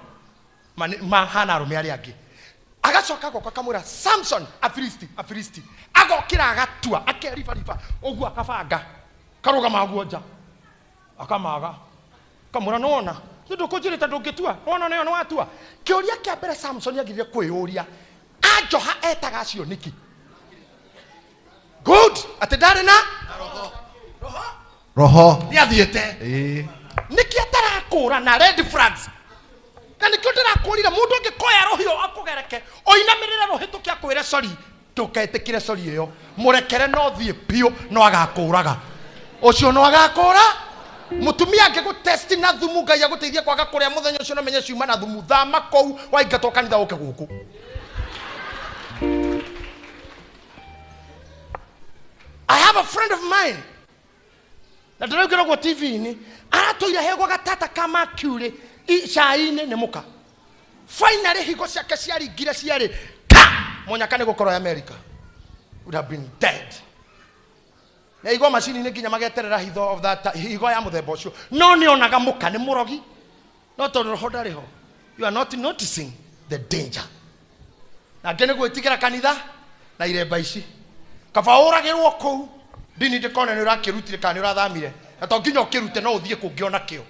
mahana arume ari angi agacoka agoka akamwira Samson afilisti agokira agatua akeribariba uguo akabanga karugama guo nja akamaga kamwira nona ndu kujirita ndungitua wona nayo no watua kiuria kia mbere Samson yagirire kwiyuria ajoha etaga cio niki good atendare na roho ni athiete niki atarakura na red flags na niki ndirakurire mundu ngikoya rohio akugereke oinamirire rohitukia kwire sorry tuketikire sorry iyo murekere no thie pio no agakuraga ucio no agakura mutumia angigutesti na thumu ngai aguteithia kwaga kuria muthenya ucio no menye ciuma na thumu thama kou waingatwo kanitha uke guku I have a friend of mine na ndĩraugĩra gwo TV-inĩ aratũire hegwo gatata kama kiure cai-inĩ nĩ mũka finally higo ciake ciaringire ciarĩ ka mũnyaka nĩ gũkorwo America would have been dead na igo macini-inĩ nginya mageterera hitho of that higo ya mũthemba ũcio no nĩonaga mũka nĩ mũrogi no tondũ roho ndarĩ ho you are not noticing the danger na ngĩ nĩ gwĩtigĩra kanitha na iremba ici kaba ũragĩrwo kũu ndini ndĩkona nĩ ũrakĩrutire kana nĩ ũrathamire na to nginya ũkĩrute no ũthiĩ kũngĩona kĩo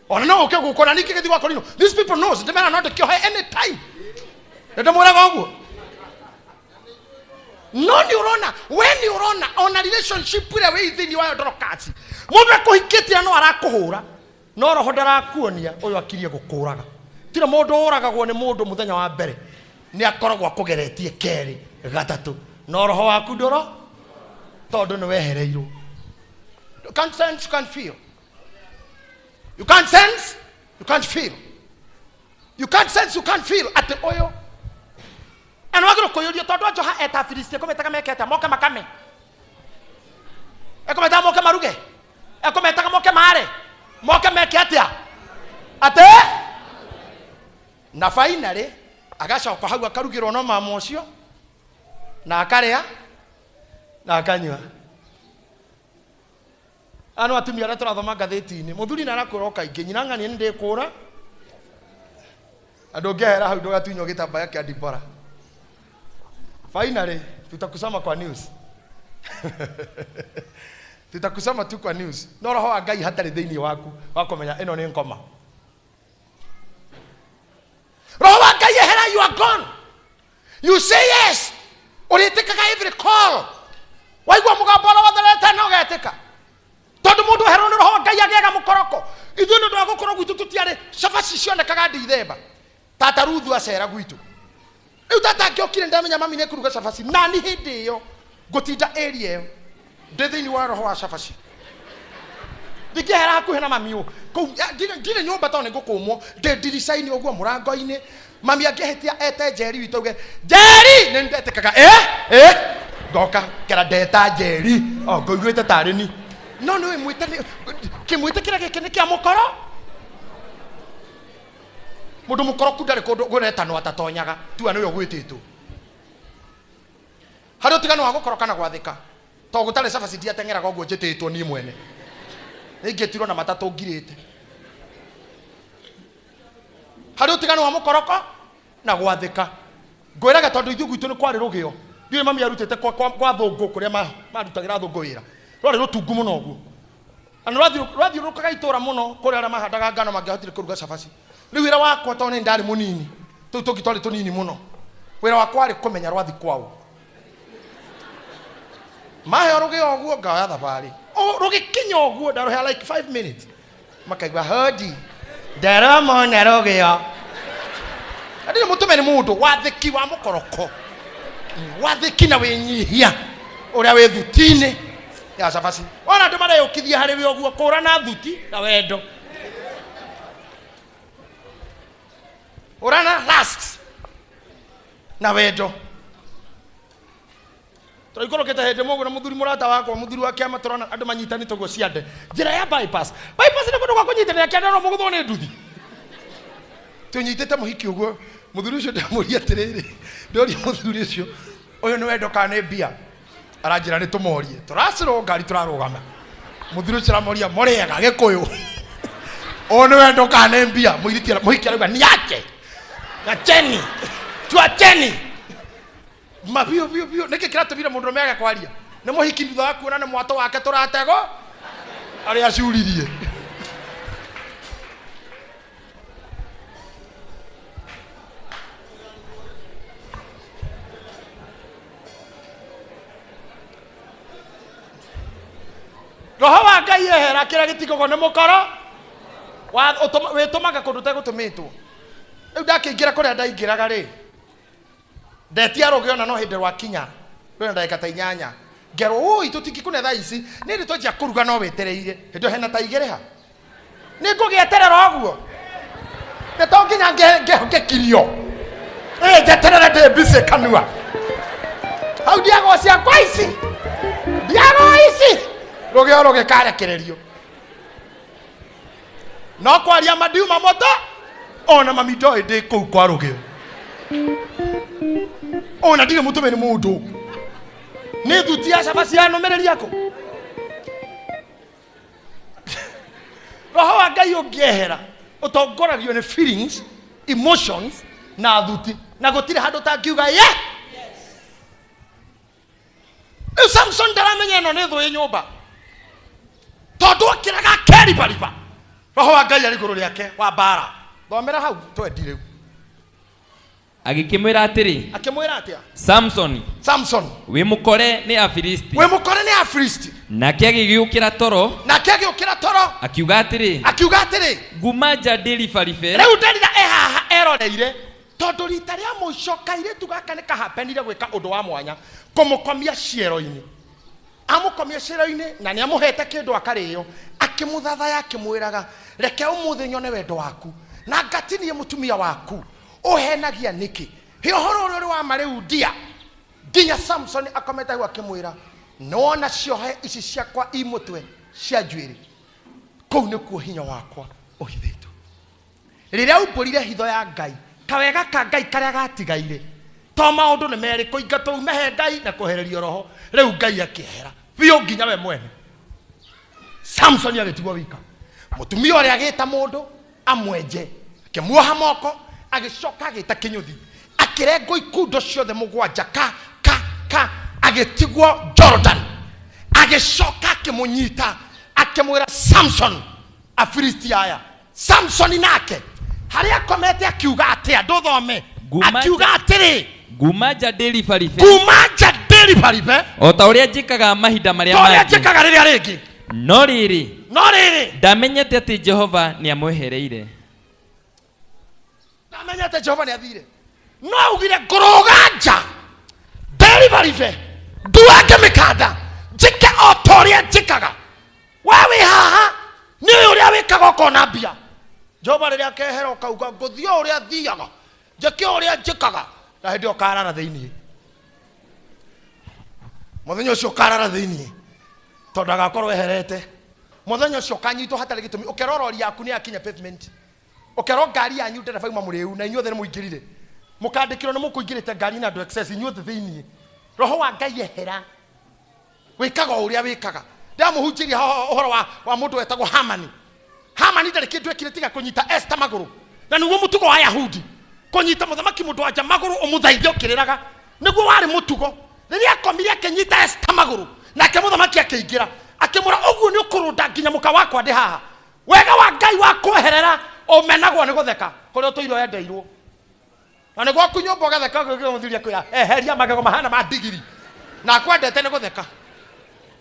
ona no ũke gũkũ na ningĩ gĩthi gwakwa rino these people knows ndĩmera no ndĩkĩohe anytime na ndĩmwĩraga ũguo no nĩ ũrona we nĩ ũrona ona relationship ĩrĩa wĩ thĩinĩ wayo ndorokasi mũndũ ekũhikĩtie no arakũhũra no roho ndarakuonia ũyũ akirie gũkũraga tira mũndũ ũragagwo nĩ mũndũ mũthenya wa mbere nĩ akoragwo akũgeretie kerĩ gatatũ no roho waku ndoro tondũ nĩ wehereirwo you can't sense, you can't feel. You can't sense, you can't feel. You can't sense, you can't feel at the oil. And we're going to call you to do your eta Philistine. Come take a make a moka makame. E come ta moka maruge. E come ta moka mare. Moka meketia. Ate? Na finally, agasha kwa hau akarugirwo no mama ucio. Na akarea. Na akanywa. Ano atumia ara turathoma ngathĩti-inĩ muthuri na arakwĩra kaingĩ nyina ng'ania nĩ ndĩkũra andũ ngehera hau ndũgatunywo gĩtambaya kĩa Dibora finally tutakusoma kwa news tutakusoma tu kwa news no roho wa Ngai hatarĩ thĩinĩ waku wa kũmenya ĩno nĩ ngoma roho wa Ngai ehera you are gone you say yes ũrĩtĩkaga every call waigua mũgambo ũrĩa wotherete no ũgetĩka tondu mundu hero ni roho Ngai agega mukoroko ithu ndu agukoro gwitu tutiare shafaci cionekaga ndithemba tata Ruthu acera gwitu riu tata ngiokire ndamenya mami ne kuruga shafaci na ni hindi iyo gutinda area iyo ndi thiini wa roho wa shafaci ndikehera hakuhe na mami u ndire nyumba to nigukumwo ndiricaini uguo murango-ini mami angehetia ete Njeri witu uge Njeri ni ndetekaga ngoka kera ndeta Njeri ngoiguite tari ni no ni mwite kimwite kira giki ni kia mukoro mundu mukoroku ndari kundu guretanwo atatonyaga tua niwe gwititwo hari utigano wa gukoroka na gwathika to gutare cabaci ndiateng'eraga uguo njititwo ni mwene ningetirwo na matatu ngirite hari utigano wa mukoroko na gwathika ngwiraga tondu ithu gwitu ni kwari rugio ndiwe mami arutite kwa thungu kuria marutagira thungu wira rwari rutungu muno uguo ana rwathi rukaga itura muno kuria ara mahandaga ngano mangihotire kuruga cabaci riu wira wakwa to ni ndari munini tu tungi twari tunini muno wira wakwa ari kumenya rwathi kwao mahe rugio uguo ngaya thabari rugikinya uguo ndaruhe like 5 minutes makaigua hodi ndaramona rugio adire mutume ni mundu wathiki wa mukoroko wathiki na winyihia uria wi thutini ya cabaci ona andu mareyukithia hari wi uguo kura na thuti na wendo urana last na wendo tũikũrũkĩte hĩndĩ mũguo na mũthuri mũrata wakwa mũthuri wa kĩama tũrona andũ manyitanĩte ũguo ciande njĩra ya bypass nĩ kũndũ gwa kũnyitanĩra kĩande no mũgũthwo nĩ nduthi tũnyitĩte mũhiki ũguo mũthuri ũcio ndamũria atĩrĩrĩ ndoria mũthuri ũcio ũyũ nĩ wendo kana nĩ mbia aranjĩra nĩ tũmorie tũracirwo ngari tũrarũgama mũthuri ũcio aramũria mũrĩega gĩkũyũ ũyũ nĩ wendo kana nĩ mbia mũhiki arauga nĩ yake gacheni tuacheni mabio niki kiratubira mundu mega kwaria ni muhiki thutha wa kuona ni mwato wake turatego ari acuririe roho wa Ngai ehera kira gitikogo ni mukoro wa witumaga kundu tegutumitwo riu ndakiingira kuria ndaingiraga ri ndetia rugio na no hindi rwa kinya rwena ndagika ta 8 ngero ui tutingikune thaa ici ni ndi twanjia kuruga no wetereire hindo hena ta igere ha ni ngugieterera uguo ni to nginya ngekirio njeterere ndi busy kanua hau ndiago ciakwa ici ndiago ici rugio rugikarekererio no kwaria madiuma moto ona mami ndoi ndi kuu kwa rugio ona ndire mutume ni mundu ni thuti ya cabaci ya numereri yako roho wa Ngai ungiehera utongoragio ni feelings emotions na thuti na gutire handu tangiuga ye Samson ndaramenya no ni thu nyumba tondu akiraga keribariba roho wa Ngai ari iguru riake wa bara thomera hau twendire agikimwira atiri akimwira atia Samson we mukore ni Afilisti nake agigiukira toro akiuga atiri gumaja deli farife riu ndarira ehaha eroreire tondu rita ria muico kairitu gaka ni kahapenire gwika undu wa mwanya kumukomia ciero-ini amukomia ciero-ini na ni amuhete kindu akario akimuthathaya akimwiraga reke umuthi nyone wendo waku na ngatinie mutumia waku uhenagia niki hihoro uri wa mariu ndia nginya Samson akometa hu akimwira nona ciohe ici ciakwa imutwe cia njuiri kou nikuo hinya wakwa uhithitwo riria umbũrire hitho ya Ngai kawega ka Ngai karia gatigaire to maundu ni meri kuinga tuumehe Ngai na kuhererio roho riu Ngai akiehera biũ nginya we mwene Samson agitigwo wika mutumia uria agita mundu amwenje akimuoha moko agicoka agita kinyuthi akirengo ikundo ciothe mugwanja ka agitigwo Jordan agicoka akimunyita akimwira Samson Afilisti aya Samson nake haria komete akiuga atia nduthome akiuga atiri gumaja deli farife ota uria njikaga mahinda maria mangi uria njikaga riria ringi no riri ndamenyete ati Jehova ni amwehereire ndamenyete Jehova ni athire no ugire nguruganja delivery nduage mikanda njike otoria njikaga wewe haha Jehova rĩrĩa akehera ũkauga ngũthiĩ ũrĩa thiaga njĩke ũrĩa njĩkaga na hĩndĩ ĩyo ũkarara thĩiniĩ mũthenya ũcio ũkarara thĩiniĩ tondũ agakorwo eherete mũthenya ũcio ũkanyitwo hatarĩ gĩtũmi ũkerwo rori yaku nĩ yakinya pavement ũkerwo ngari yanyu ndereba uma mũrĩu na inyuothe nĩ mũingĩrire mũkandĩkĩrwo nĩ mũkũingĩrĩte ngari na andũ excess inyuothe thĩiniĩ roho wa Ngai ehera wĩkaga ũrĩa wĩkaga ndamũhunjĩria ũhoro wa mũndũ wetagwo Hamani ndarĩ kĩndũ ekire tiga kũnyita Esther magũrũ na nĩguo mũtugo wa Ayahudi kũnyita mũthamaki mũndũ wanja magũrũ ũmũthaithie ũkĩrĩraga nĩguo warĩ mũtugo rĩrĩa akomire akĩnyita Esther magũrũ nake mũthamaki akĩingĩra akĩmũra ũguo nĩ ũkũrũnda nginya mũka wakwa ndĩ haha wega wa Ngai wa kweherera ũmenagwo nĩ gũtheka kũrĩa ũtũire wendeirwo na nĩguo kũnyũmba ũgatheka mũthuria kwĩra eheria magego mahana ma ndigiri na kwendete nĩ gũtheka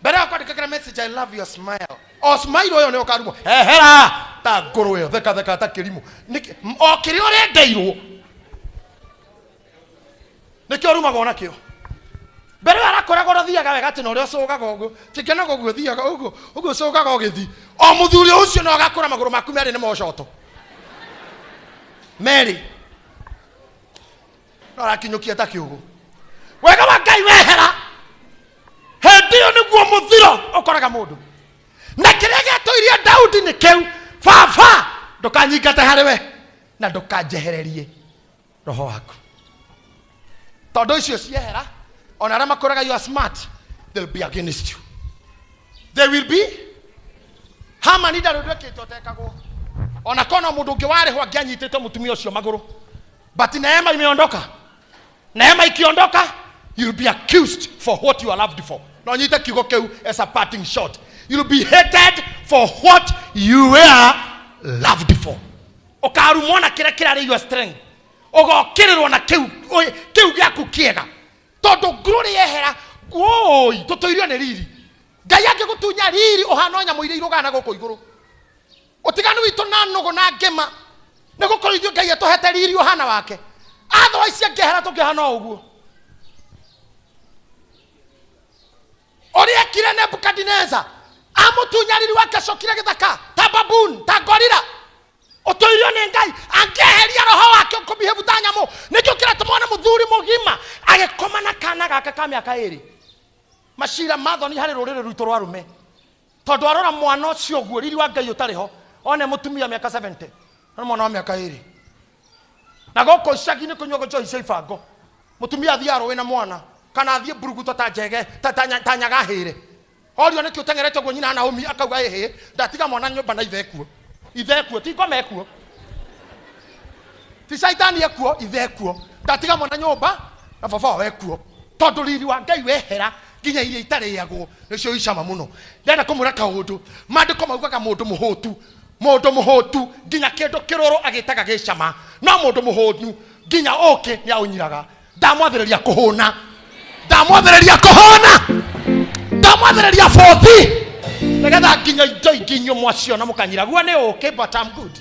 mbere ya kwandĩkĩra message I love your smile o smile ũyũ nĩ ũkarumwo ehera ta ngũrũ ĩyo theka ta kĩrimũ o kĩrĩa ũrendeirwo nĩkĩo ũrumagwo nakĩo mbere ya arakoragwo ũthiaga wega atĩ na ũrĩa ũcũgaga ũguo tikenaga ũguo ũthiaga ũguo ũcũgaga ũgĩthi o mũthuri ũcio no agakũra magũrũ maku merĩ nĩ mocoto merĩ no arakinyũkia ta kĩũgũ wega wa Ngai wehera hĩndĩ ĩyo nĩguo mũthiro ũkoraga mũndũ na kĩrĩa gĩatũirie Daudi nĩ kĩu baba ndũkanyingate harĩ we na ndũkanjehererie roho waku tondũ icio ciehera ona arĩa makoraga you are smart they'll be against you they will be Hamani ndarĩ ndwĩkĩte ũtekagwo ona kona mũndũ ũngĩ warĩho angĩanyitĩte mũtumia ũcio magũrũ but neema imeondoka neema ikiondoka you'll be accused for what you are loved for no nyite kiugo kĩu as a parting shot you'll be hated for what you were loved for ũkarumwo na kĩrĩa kĩrarĩ your strength ũgokĩrĩrwo na kĩu gĩaku kĩega tondũ glory yehera oi tũtũirio nĩ riri Ngai angĩgũtunya riri ũhana nyamũ iria irũgana gũkũ igũrũ ũtiganu witũ na nũgũ na ngema nĩ gũkorwo ithuĩ Ngai atũhete riri ũhana wake otherwise angĩhera tũkĩhana ũguo ũrĩa ekire Nebukadneza amũtunya riri wake acokire gĩthaka ta baboon ta gorilla ũtũirio nĩ Ngai angĩeheria roho wake ũkũbehave ta nyamũ nĩkĩo kĩratũmona mũthuri mũgima agĩkoma na kana gake ka mĩaka ĩrĩ macira mathoni harĩ rũrĩrĩ rwitũ rwa arũme tondũ arora mwana ũcio ũguo riri wa Ngai ũtarĩ ho one mũtumia mĩaka 70 na mwana wa mĩaka ĩrĩ na gũkũ icagi-inĩ kũnyuagwo njohi cia ibango mũtumia athiĩ arũĩ na mwana kana athiĩ mburuguto ta njege ta nyagahĩre orio nĩkĩo ũteng'erete ũguo nyina Naomi akauga ĩhĩ ndatiga mwana nyũmba na ithe kuo ti ngoma ekuo ti shaitani ekuo ithe kuo ndatiga mwana nyũmba na baba wawe kuo tondũ riri wa Ngai wehera nginya iria itarĩagwo nĩcio icama mũno ndenda kũmũra kaũndũ maandĩko maugaga mũndũ mũhũtu nginya kĩndũ kĩrũrũ agĩtaga gĩcama no mũndũ mũhũnu nginya ũkĩ nĩ aũnyiraga ndamwathĩrĩria bothi nĩgetha nginya indo ingĩ mwacio na mũkanyira guo nĩ ũkĩ but I'm good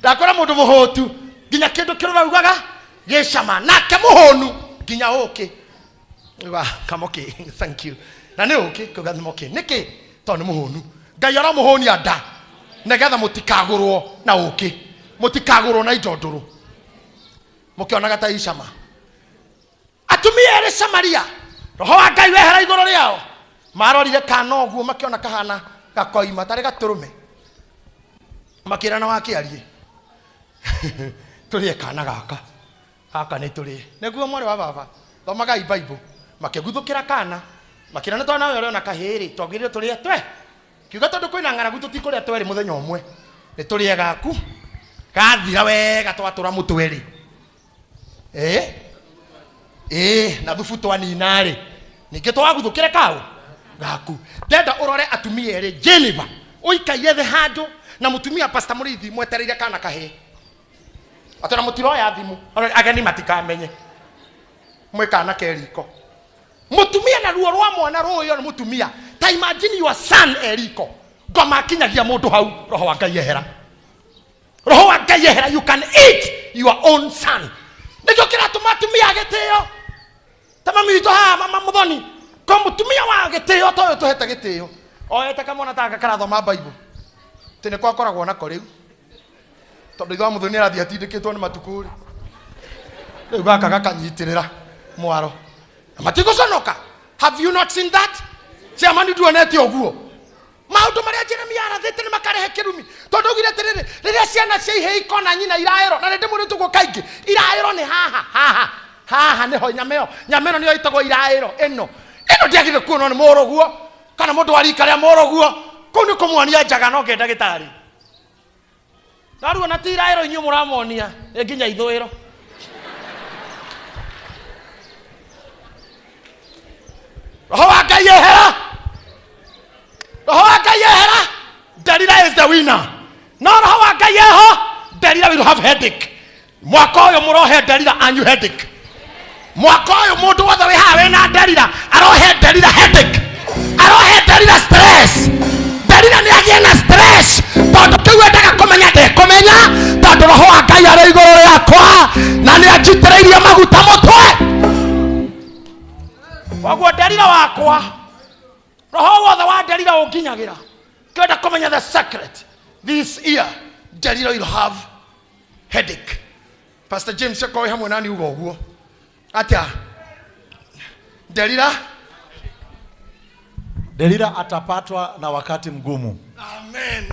ndakora mũndũ mũhũtu nginya kĩndũ kĩrũrũ augaga gĩcama nake mũhũnu nginya ũkĩ come okay thank you na nĩ ũkĩ kugathimo okay nĩkĩ tondũ nĩ mũhũnu Ngai aramũhũnia nda nĩgetha mũtikagũrwo na ũkĩ mũtikagũrwo na indo ndũrũ mũkĩonaga ta icama atumia erĩ Samaria roho wa Ngai wehera igũrũ rĩao marorire kana ũguo makĩona kahana gakoima tarĩ gatũrũme makĩrana wakĩarie tũrĩe kana gaka nĩ tũrĩe nĩguo mwarĩ wa baba thomaga Bible makĩguthũkĩra kana makĩrana twana ũyũ na kahĩrĩ togĩrĩre tũrĩe twe kiuga tondũ kwĩna ng'aragu tũtikũrĩa twerĩ mũthenya ũmwe nĩ tũrĩe gaku gathira wega twatũra mũtwerĩ na thubu twaninarĩ ningĩ twaguthũkĩre kaũ gaku ndenda ũrore atumia erĩ Geneva ũikaire thĩ handũ na mũtumia Pastor Mũrĩithi mwetereire kana kahĩ atona mũtiroya thimũ ageni matikamenye mwĩkana keriko mũtumia na ruo rwa mwana rũũyo nĩ mũtumia ta imagine your son eriko ngoma akinyagia mũndũ hau roho wa Ngai yehera you can eat your own son nĩkĩo kĩratũma atumia agĩtĩo ta mami witũ haha mama mũthoni ko mũtumia wa gĩtĩo ta ũyũ tũhete gĩtĩo oyete kamwana ta gaka karathoma Bible tene kwa koragwo nako rĩu tondu itho muthoni arathi atindikitwo ni matukuri riu gaka gakanyitirira mwaro matiguconoka. Have you not seen that? Ciamani nduonete uguo maundu maria Jeremia arathite ni makarehe kirumi tondu ugire tiriri riria ciana cia ihe ikona nyina iraero na rindi muri tugo kaingi iraero ni haha niho nyameo niyo itagwo iraero ino ndiagire kuonwo ni muruguo kana mundu arikaria muruguo kuu ni kumwonia njaga no ngenda gitari naruo na tiraero inyu muramonia nginya ithuiro roho wa Ngai ehera Delila is the winner. No roho wa Ngai eho Delila will have headache. Mwaka uyu murohe Delila anyu headache. Mwaka uyu mundu wothe wi hawe na Delila arohe Delila headache, arohe Delila stress. Delila ni agie na stress tondu kiu endaga kumenya ndekumenya tondu roho wa Ngai ari iguru riakwa na ni anjitireirie maguta mutwe. Waguo Delila wakwa roho wothe wa Delila unginyagira kenda kumenya the secret this year Delila will have headache. Pastor James yakoi hamwe nani ugo uguo atia Delila atapatwa na wakati mgumu. Amen.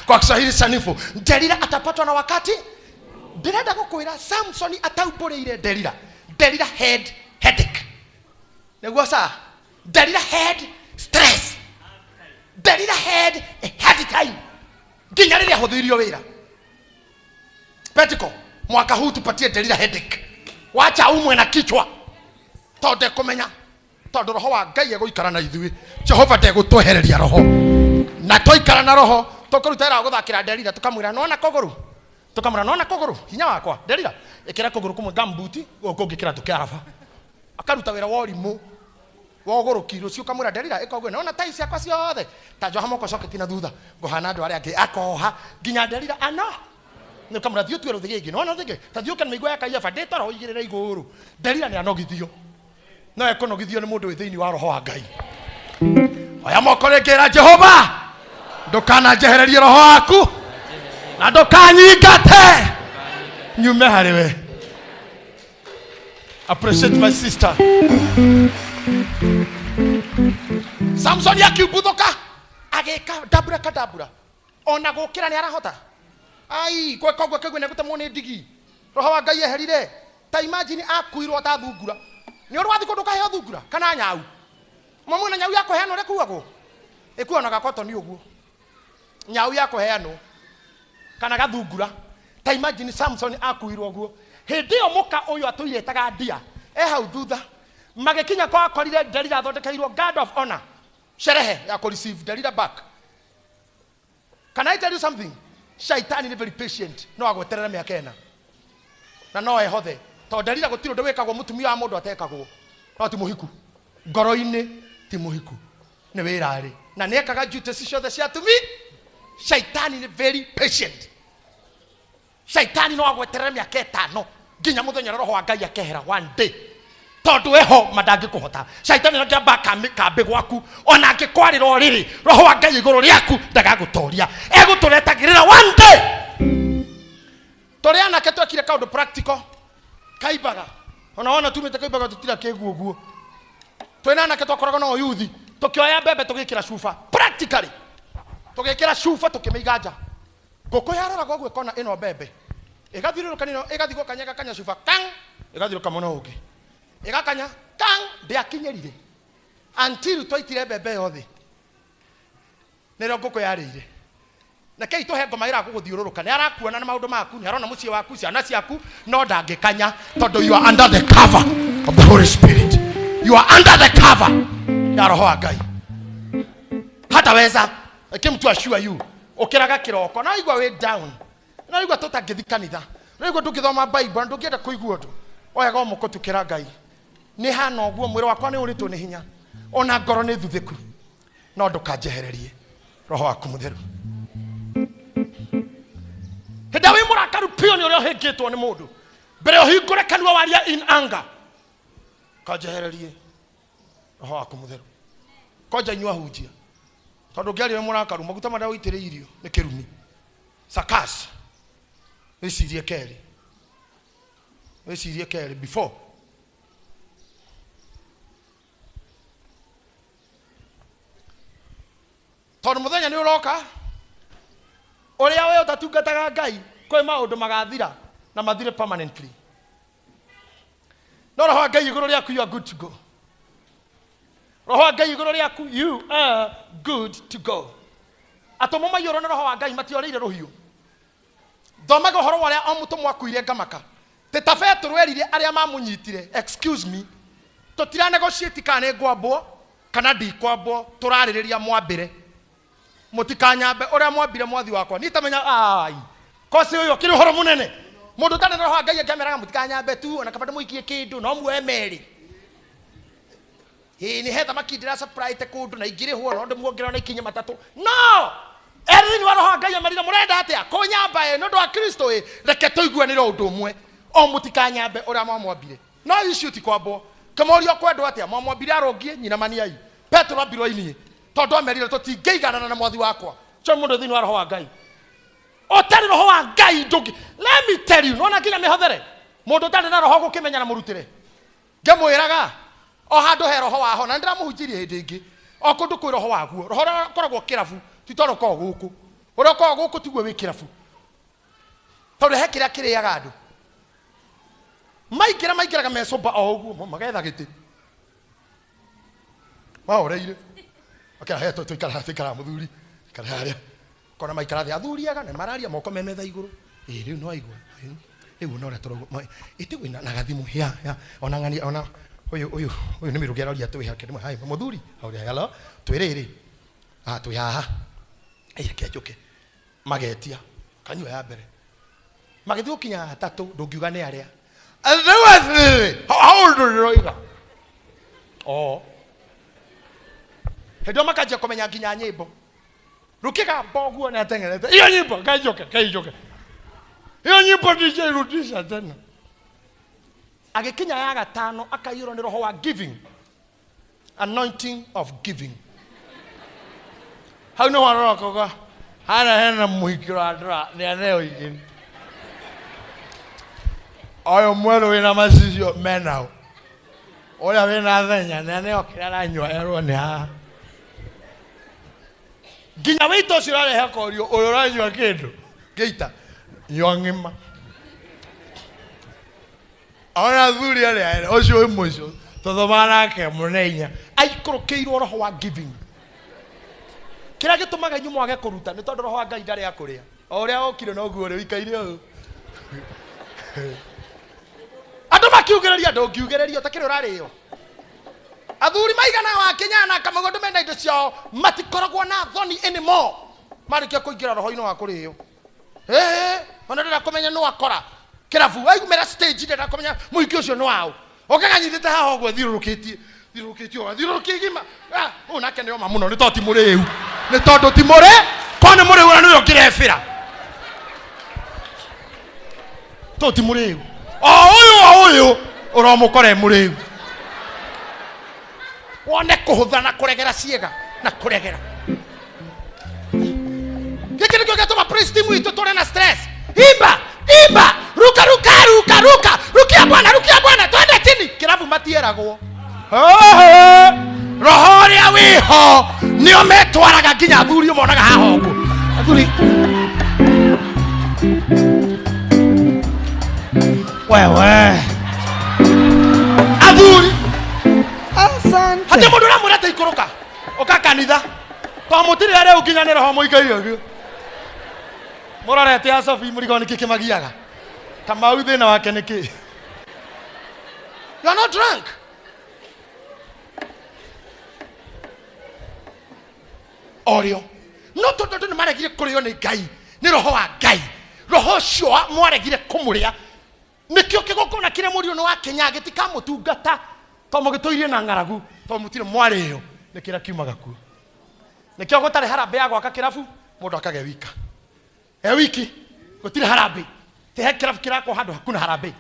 Kwa Kiswahili sanifu Delila atapatwa na wakati. Ndirenda gukwira Samson ataumburiire Delila had headache. Neguo sa Delila had stress. Delila had a hard time. Nginya riria huthirio wira. Petiko mwaka huu tupatie Delila headache. Wacha umwe na kichwa. Tonde kumenya. Tondu roho wa Ngai eguikara na ithui. Jehova ndegutwehereria roho. Na toikara na roho tukurutera guthakira Delila tukamwira nona koguru. Tukamwira nona koguru. Hinya wakwa Delila ikira koguru kumwe gambuti gukungikira tukiarafa. Akaruta wira worimu. Wogoro kiro cio kamwira Delila ikogwe nona tai ciakwa ciothe. Ta jo hamoko coketi na thutha. Gohana andu aria angi akoha ginya Delila ano. Ni kamwira thio twero thigi nona thigi. Ta thio kan migwa yakai afadeta roho igirira iguru. Delila ni anogithio. No ekonogithio ni mundu witheini wa roho wa Ngai. Oya moko rekera Jehova. Ndukana jehererie roho waku. Na ndukanyingate. Nyume hariwe. Appreciate my sister. Samson yakibuthoka ageka dabura ona gukira ni arahota ai kogwe kegwe ne gutamwo ni ndigi roho wa Ngai eherire ta imagine akuirwo ta thungura ni uru wathi kundu kaheo thungura kana nyau mamu na nyau yako heano rekuago ekuona gakoto ni uguo nyau yako heano kana gathungura ta imagine Samson akuirwo uguo hindi yo muka uyu atuyetaga ndia hau thutha magikinya kwa akorire Delila athondekeirwo guard of honor sherehe ya ku receive Delila back. Can I tell you something? Shaitani is very patient. No agweterera miaka ena na no ehothe to Delila gutiro ndwekagwo mutumia wa mundu atekagwo no ti muhiku ngoro-ini ti muhiku ni wirari na nekaga duties ciothe cia tumi. Shaitani is very patient. Shaitani no agweterera miaka etano nginya muthenya roho wa Ngai akehera one day tondu eho madangi kuhota. Shaitani ngiamba kambe gwaku ona ngikwarira oriri roho wa Ngai iguru riaku ndagagutoria eguturetagirira one day. Toriana ketwa kire kaundu practical kaibaga ona tumite kaibaga tutira kegu uguo twena ketwa koroga no yuthi tukioya bebe tugikira shufa practically tugikira shufa tukimiganja ngoko yarora gogwe kona ino bebe igathiriro kanino igathiko kanyaga kanya shufa kang igathiro kamona ugi igakanya kang ndiakinyerire until twaitire bebe yothe nero ngoko yarire na kei to hego maira guguthiururuka ni arakuona na maundu maku ni arona mucie waku ciana ciaku no ndangikanya tondu you are under the cover of the Holy Spirit. You are under the cover ya roho wa Ngai. Hata weza I came to assure you ukiraga kiroko na igwa way down na igwa totagithi kanitha na igwa tukithoma Bible ndukienda kuigua ndu oyaga muko tukira Ngai ni hana oguo mwiri wakwa ni uritwo ni hinya ona ngoro ni thuthiku no ndukanjehererie roho waku mutheru. Heda wi murakaru pio ni uria hingitwo ni mundu mbere uhingure kanua waria in anger kanjehererie roho waku mutheru koja nyua hunjia tondu ngiari we murakaru maguta maria uitire irio ni kirumi sakas wĩcirie keri before tondũ mũthenya nĩ ũroka ũrĩa we ũtatungataga Ngai kwĩ maũndũ magathira na mathire permanently. No roho wa Ngai igũrũ rĩaku, you are good to go. Roho wa Ngai igũrũ rĩaku, you are good to go. Atũmwo maiyũrwo nĩ roho wa Ngai matiorĩire rũhiũ. Thomaga ũhoro wa ũrĩa o mũtũmwo akuire ngamaka. Tetabe tũrwerire arĩa mamũnyitire, excuse me, tũtiranegotiate kana nĩ ngwambwo kana ndikwambwo, tũrarĩrĩria mwambĩre. Mũtikanyambe ũrĩa mwambire mwathi wakwa. Nĩ tamenya ai. Kosi ũyũ kĩrĩ ũhoro mũnene. Mũndũ tane roho wa Ngai akĩmeraga mũtikanyambe tu ona kabande mũikie kĩndũ no muoe merĩ. Ni hetha makindira surprise kũndũ na ingĩrĩhwo no ndĩmuongerera na ikinya matatũ. No! Erĩni wa roho wa Ngai amarire mũrenda atĩa? Kũnyamba nĩ ũndũ wa Kristo reke tũiguanĩre ũndũ ũmwe. O mũtikanyambe ũrĩa mwamwambire. No icio ti kwambwo. Kamorio kwendwo atĩa? Mwamwambire arongie nyina maniai. Petro ambirwo inie. Tondũ amerire tũtingĩiganana na mwathi wakwa. Cho mũndũ thĩinĩ wa roho wa Ngai. Otari roho wa Ngai ndũngĩ. Let me tell you, nona kinya mĩhothere. Mũndũ tari na roho gũkĩmenya na mũrutĩre. Ngemwĩraga o handũ he roho waho na ndiramũhunjirie hĩndĩ ĩngĩ. O kũndũ kwĩ roho waguo. Roho koragwo kĩrabu. Ti tondũ ko gũkũ. Ũrĩa ko gũkũ tiguo wĩ kĩrabu. Tondũ he kĩrĩa kĩrĩaga andũ. Maingĩraga mecũmba o ũguo magetha gĩtĩ. Maoreire. Akĩra he tũikara mũthuri. Ikara harĩa. Kona maikara thĩ athuriaga na mararia moko memetha igũrũ. Rĩu no aigua. Rĩu no retoro. Ĩtigwo na gathimu ya ona ngani ona ũyũ nĩ mĩrugera ũria twĩ hake nĩ hai mũthuri. Auria hello. Twĩrĩrĩ. Twĩ haha. Ĩreke njoke. Magetia. Kanyua ya mbere. Magĩthiĩ gũkinya atatũ ndũngiuga nĩ arĩa. How old are you? Oh. Hĩndĩ makanjia kũmenya nginya nyĩmbo. Rũkĩga mboguo na tengerete. Iyo nyĩmbo kaijoke. Iyo nyĩmbo DJ rudisha tena. Agĩkinya ya gatano akaiyũrwo nĩ roho wa giving. Anointing of giving. Hau nĩ warora koga. Hena mũhikiro andra nĩ aneo igĩrĩ. Oyo mwerũ wĩna macicio menao. Ũrĩa wĩna thenya nĩ aneo kĩrĩa aranyuerwo nĩ haha. Nginya wĩito ũcio ũrarehe korio ũyũ ũranyua kĩndũ. Geita nyua ng'ima. Ona thuri arĩa ũcio wĩ mũico tũthoma nake mũneinya. Aikũrũkĩirwo roho wa giving. Kĩrĩa gĩtũmaga inyuĩ mwage kũruta nĩ tondũ roho wa Ngai ndarĩ akũrĩa. O ũrĩa okire noguo rĩ wikaire ũũ. Andũ makiugĩrĩria ndũngiugĩrĩrio ta kĩrĩa ũrarĩo. Athuri maigana wa Kenya na kamagondo mena indo ciao matikoragwo na thoni anymore. Marĩkia kũingĩra roho-inĩ wa kũrĩo. Ona ndĩra kũmenya nũ akora. Kĩrabu aigumĩra stage ndĩra kũmenya mũingĩ ũcio nĩ wao. Ũkaganyithĩte haha ũguo thiũrũrũkĩtie gima. Nake nĩ oma mũno nĩ tondũ ti mũrĩu. Nĩ tondũ ti mũrĩ. Ko nĩ mũrĩu na nĩwe ũkĩrebĩra. Tondũ ti mũrĩu. O ũyũ ũromũkora mũrĩu. Wone kũhũtha na kũregera ciĩga na kũregera. Gĩkĩ nĩkĩo gĩatũma praise team itũ tũrĩ na stress. Imba, ruka. Rukia bwana, twende chini. Kĩrabu matieragwo. Roho ũrĩa wĩho nĩo metwaraga nginya athuri ũmonaga haha ũguo. Athuri. Wewe. Athuri. Asante. Hata mũndũ ũramwĩra ta ikũrũka. Ũka kanitha. Tondũ mũtirĩ arĩa ũkinyanĩra roho mũikaire. Mũrorete Asofi mũrigo nĩkĩ kĩmagiaga. Kamau thĩna wake nĩkĩ? You are not drunk. Orio. No tondũ nĩ maregire kũrĩo nĩ Ngai. Nĩ roho wa Ngai. Roho ũcio mwaregire kũmũrĩa. Nĩkĩo kĩgoko na kĩrĩa mũriũ nĩ wa Kenya gĩtikamũtungata. Tondũ mũgĩtũirie na ng'aragu. Tondũ mũtirĩ mwarĩo. Nĩ kĩrĩa kiumaga kuo. Nĩkĩo gũtarĩ harambĩ ya gwaka kĩrabu. Mũndũ akage wika. Wiki. Gũtirĩ harambĩ. Tehe kĩrabu kĩrakwo handũ hakuna harambĩ.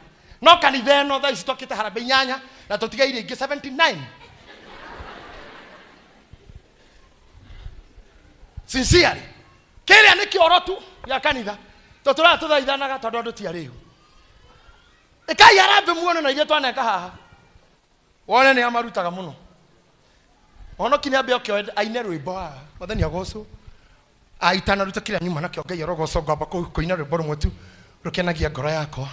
No kanitha ĩno thaa ici twakĩte harambĩ 8 na tũtigaire ingĩ 79. Sincerely. Kĩrĩa nĩ kĩoro tu ya kanitha. Totora tuthaithanaga tondu andu ti ariu. Ikai arambe muono na ire twaneka haha. Wone ni amarutaga muno. Ono kinya be okyo aine rwimbo haha. Mathani agoco. Aitana ruta kira nyuma nakyo Ngai arogoco ngamba kuina rwimbo rumwe tu. Rukenagia ngoro yakwa.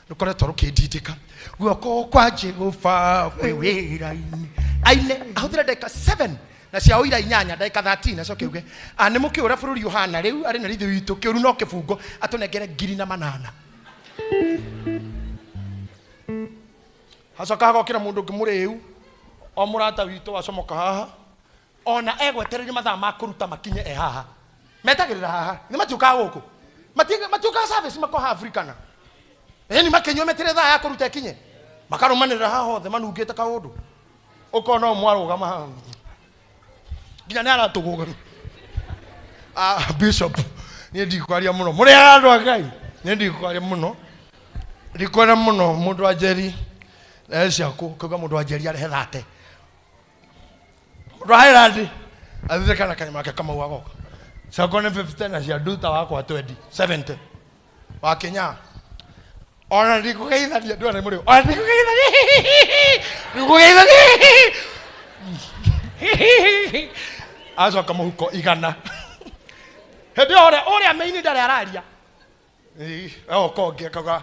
Rukoretwo rukindindika. Guoko kwa Jehova kwi wira-ini. Aine ahuthira ndagika 7 na cia oira 8 ndagika 13 acoke uge ani mukiura bururi uhana riu ari na rithu witu kiuru no kibungo atunengere 8,000. Hacoka hagokira mundu ngimuriu o murata witu wacomoka haha ona egwetereria mathaa ma kuruta makinye haha metagirira haha ni matiuka guku matiuka service makoha Africana ni makenyo metere thaa ya kuruta kinye makarumanira haha othe manungite kaundu ukona mwarugama haha nginya ni aratuguga bishop ni ndikwaria muno muri andu agai ni ndikwaria muno ndikwaria muno mundu ajeri ciaku kuga mundu ajeri arehe 30 mundu ahirandi athikana kanyama ke kama wagoka ciaku ni 50 na cia duta wakwa 20 70 wa Kenya ona ndikugeithania ndware muri ona ndikugeithania acoka muhuko 100 hindi oria maini ndari araria okonge kaga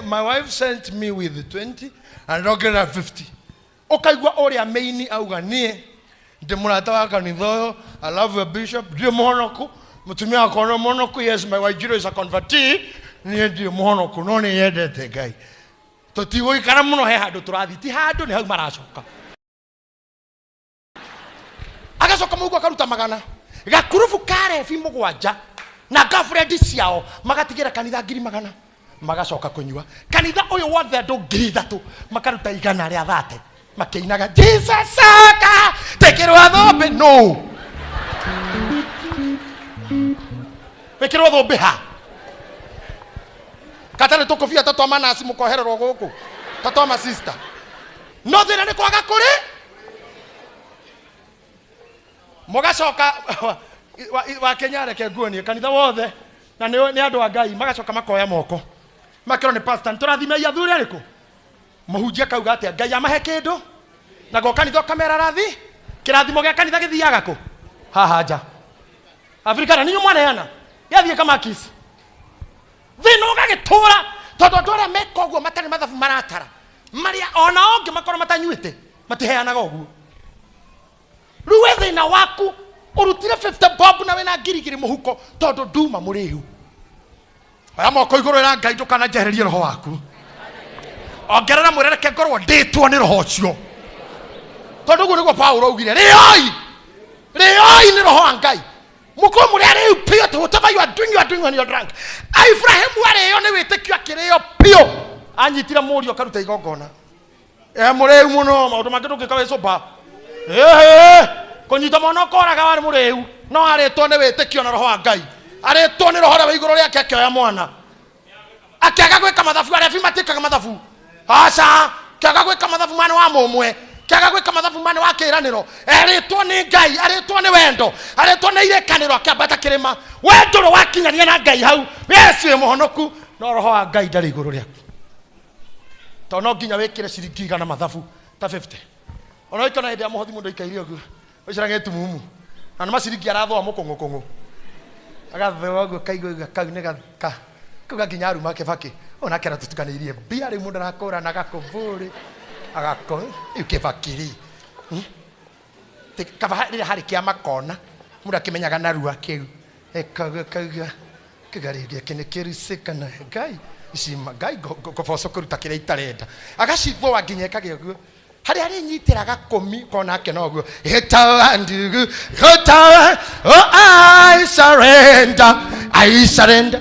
my wife sent me with 20 and I'll get 50 ukaigua oria maini auga nie ndi murata wa kanitha uyu I love a bishop ndi muhonoku mutumia akona muhonoku yes my wife is a convertee nie ndi muhonoku no ni yendete Ngai tutigũikara muno he handu turathi ti handu ni hau maracoka agacoka mugo akaruta 100 gakurubu karebi 7 na girlfriend ciao magatigira kanitha 100 magacoka kunyua kanitha uyu wothe andu 3,000 makaruta 100 ria 30 makeinaga Jesus saka tekirwa thombe no tekirwa thombe ha katane tukofia tatwa manasi mukohererwo guku tatwa ma sister no thina ni kwaga kuri mugacoka wa Kenya reke nguoni kanitha wothe na ni andu a Ngai magacoka makoya moko makiro ni pastor nturathime ya thuri ariku muhunjia kauga atia Ngai amahe kindu na go kanitha kamera rathi kirathimo gya kanitha githiaga ku haha nja Afrika ni mwana yana yathie kama kisi thina ugagitura tondu ndore mekoguo matari mathabu maratara maria ona onge makoro matanyuite matiheanaga uguo ruwe thina waku urutire 50 bob na wena ngirigiri muhuko tondu nduma muriu aya moko iguru ira Ngai ndukana njehererie roho waku ongerera mwirereke ngorwo nditwo ni roho ucio tondu guo niguo Paulo augire rioi ni roho wa Ngai muko muri ari pio to whatever you are doing when you are drunk Ibrahim ariyo ni witikio akiriyo pio anyitira murio karuta igongona muriu muno maundu mangi ndungika wicoba kunyita mono koraga wari muriu no aritwo ni witikio na roho wa Ngai aritwo ni roho wa iguru riake akioya mwana akiaga gwika mathabu aria matikaga mathabu aca kiaga gwika mathabu mwana wa mumwe kiaga gwika mathabu mwana wa kiraniro aritwo ni Ngai aritwo ni wendo aritwo ni irekaniro akiambata kirima wendo wakinyania na Ngai hau Yesu muhonoku no roho wa Ngai ndari iguru riake to no nginya wikire ciringi 100 mathabu ta 50 ona ikona hindi ya muhothi mundu ikaire oguo ucirange tumumu na maciringi arathwa mukungukungu agathwa oguo kaigua kau ni gaka kuga nginya aruma kibaki ona kera tutukanirie bia ri mundu arakura na gakumburi agako ikibakiri kaba hari kia makona mundu akimenyaga narua kiu ekaga kigariria kene kirisika na Ngai isima Ngai gofoso kuruta kire itarenda agacithwo wanginya kage oguo hari nyitira gakomi kona ke noguo hitawandigu hota oh I surrender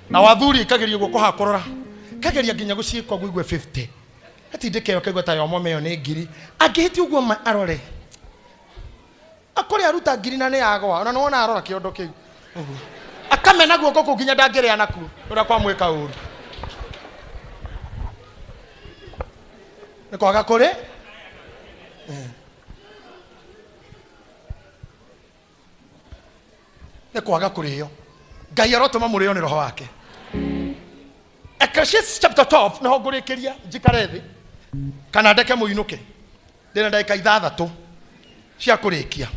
na wathuri kageria guko hakorora kageria nginya guciikwa guigwe 50 atindike kaigwa ta yomo meyo ni ngiri angihiti uguo arore akore aruta ngiri na ne yagwa ona nona arora kiondo kiu akamena guoko kunginya ndangire anaku ura kwa mweka uru ni kwaga kuri ne kwaga kurio ngai arotoma murio ni roho wake. Ecclesiastes chapter 12 no ngurikiria njikare thi kana ndeke muinuke ndina ndagika 6 cia kurikia.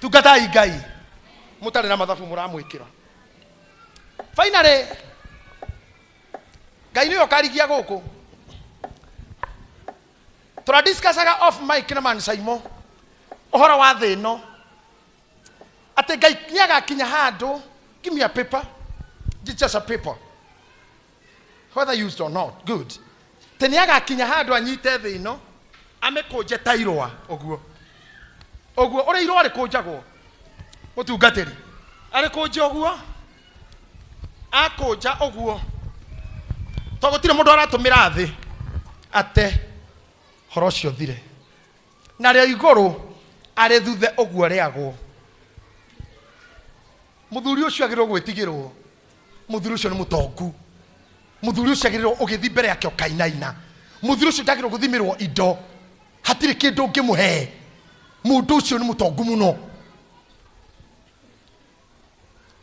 Tungatai ngai mutari na mathabu muramwikira. Finally ngai niyo karigia guku tura discussaga off mic na man Simon ohora wa thino ate ngai nyaga kinya handu. Give me a paper. Just a paper, whether used or not. Good. Teniaga kinya handu anyite thino amekoje tairoa oguo ore iro ari kojagwo mutungatiri ari koje oguo akoja oguo togutire mundu aratumira thi ate horocio thire na rio iguru ari thuthe oguo riagwo. Muthuri ucio agirwo gwitigirwo. Muthuri ucio ni mutongu. Muthuri ucio agirwo ugithi mbere yake ukainaina. Muthuri ucio ndagirwo guthimirwo indo. Hatire kindu ngimuhe. Mundu ucio ni mutongu muno.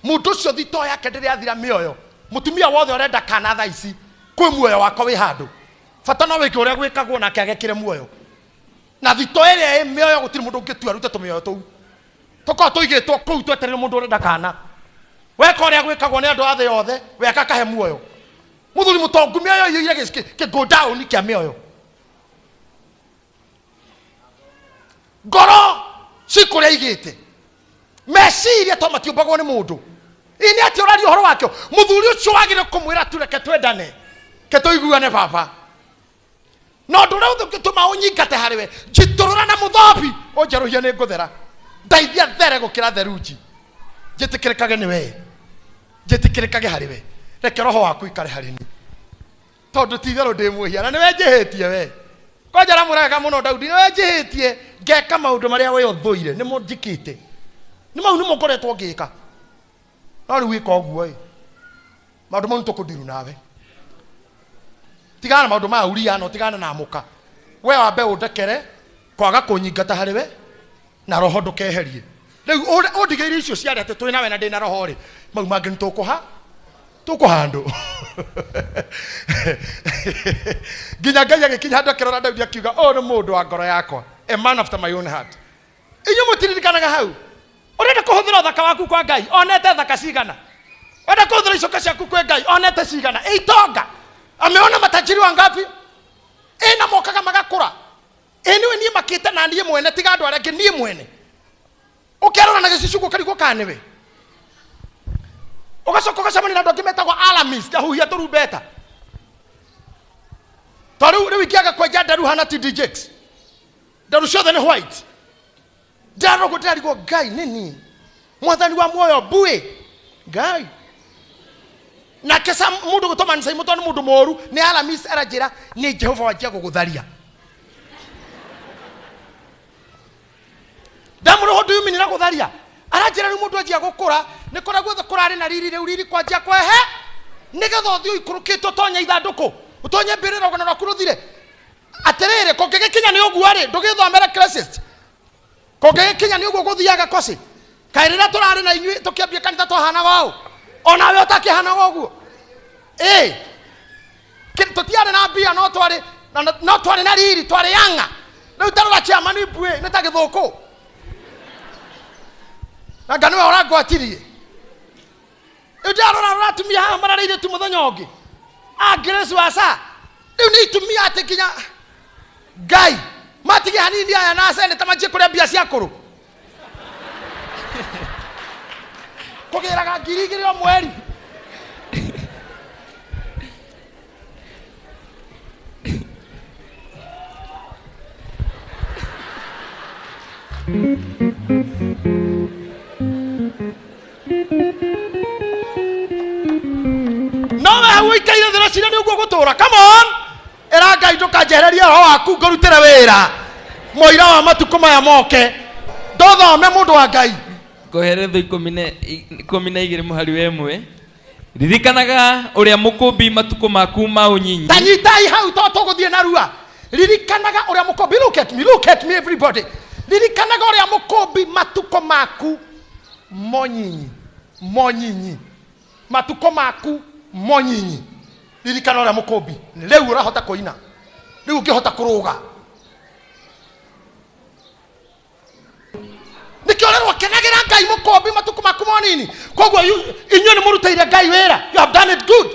Mundu ucio thito yake ndiri athira mioyo. Mutumia wothe urenda kana tha ici kwi muoyo wako wi handu. Fata no wike uria gwikagwo nake agekire muoyo. Na thito ere e mioyo gutiri mundu ungitua rute tumioyo tou. Toko tuigitwo kuu tweterere mundu urenda kana. Weka uria gwikagwo ni andu athe yothe weka kahe muoyo. Muthuri mutongu mioyo yire ke go down kia mioyo. Goro sikuria igite. Meciria to matiumbagwo ni mundu. Ini ati urari uhoro wakyo. Muthuri ucio wagire kumwira tureke twendane. Ke tuiguane baba. No ndure utuma unyingate hariwe. Jiturura na muthobi. Onjeruhia ni nguthera. Ndaithia there gukira theruji. Jitikirikage ni we. Jitikirikage hariwe. Reke roho waku ikare harini. Tondu tithero ndimuhia na ni we njihitie we. Konjara murega muno Daudi ni we njihitie. Ngeka maundu maria we uthuire ni munjikite. Ni mau ni mukoretwo ngika. No riu wika oguo i. Maundu mau tukundiru nawe. Tigana maundu ma uria no tigana na muka. We wambe undekere kwaga kunyingata hariwe na roho ndukeherie. Riu undigeire icio ciari ati twina we na ndina roho ri. Mau mangi tukuhandu. Ginya ngai agikinya handu akirora Daudi akiuga o ni mundu wa ngoro yakwa, a man after my own heart. Inyu mutiririkanaga hau urenda kuhuthira thaka waku kwa ngai onete thaka cigana. Urenda kuhuthira icoka ciaku kwa ngai onete cigana. Eitonga ameona matajiri wangapi ina mokaga magakura. Eniwe nie makite na nie mwene tiga andu aria nie mwene. Ukirora na gicicuko kariko kaniwe. Ugacoka gacamani na andu angi metagwo alarmist ahuhia turumbeta. Riu ikiaga kwenja ndaru hana TDJs. Ndaru ciothe ni white. Ndaru gutarigo ngai nini. Mwathani wa muoyo bue. Ngai. Na kesa mundu gutoma nsai muto ni mundu moru ni alarmist arajira ni Jehova wajia gugutharia. Damuru ho do minira gutharia. Arajira ni mundu ajia gukura ni kora guothe kurari na riri kwajia kwa he. Nigetho thio ikurukitwo tonya ithanduku. Utonye mbirira gona na kuruthire. Aterere kokege kinya ni ogu ari ndugithomera crisis. Kokege kinya ni ogu guthiaga kosi. Kairira turari na inyui tukiambia kanitha twahana wao. Ona we utakihana woguo. Tutiare na mbia no twari na riri twari yanga. Riu tarora chiama ni bue ni ta githuku. Na ngano we urangwatirie. Ndarora atumia haha mararire tu muthenya ungi. Grace wasa. Riu ni itumia ati kinya ngai matigi hanini aya na sene tamajie kuria mbia cia kuru. Kugiraga ngirigiri o mweri. No we kaire thira cira ni uguo gutura. Come on. Era ngai ndukanjehereria roho waku ngurutire wira. Moira wa matuko maya moke. Ndothome mundu wa ngai. Koheretho 12 muhari wemwe. Ririkanaga uria mukumbi matuko maku ma unyinyi. Tanyitai hau to tuguthie na rua. Ririkanaga uria mukumbi. Look at me everybody. ririkanaga uria mukumbi matuko maku monyinyi matuko maku monyinyi ririkana uria mukumbi riu urahota kuina riu ukihota kuruga nikiorerwo kenagira Ngai mukumbi matuko maku monini koguo inyuĩ nĩ mũrutĩire Ngai wĩra. You have done it good.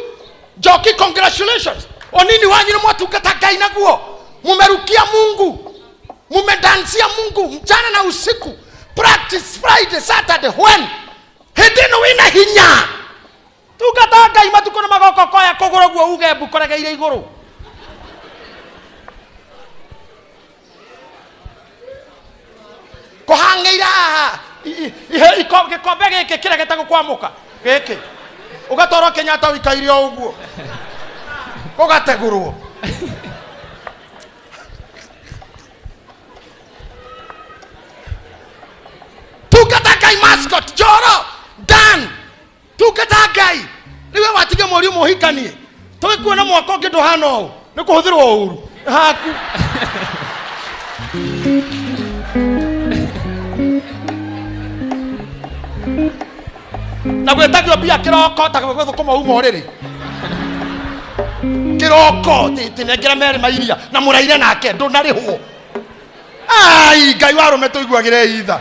Joki, congratulations. Onini wanyu nĩ mwatungata Ngai naguo, mumerukia Mungu, mumedansia Mungu mchana na usiku. Practice Friday, Saturday, when hindi ĩno wĩna hinya tungata Ngai matuko na magoko koya kũgũrũ guo uge mbukoregeire igũrũ. Kuhangeira haha gikombe gĩkĩ kĩrĩa gĩtagwo kwamuka gĩkĩ ugatwarwo Kenyatta wikaire o ũguo ugategũrwo. Tungata Ngai mascot Joro Dan tungata Ngai niwe watige mũriũ mũhikanie twĩkuona mwaka ũngĩ ndũhana ũũ nĩ kũhũthĩrwo ũru haku. Na gwetagio bia kiroko ta gwethukuma uma uriri kiroko tinengera mere mairia na muraire nake ndunarihwo. Ai Ngai warume tuiguagire itha,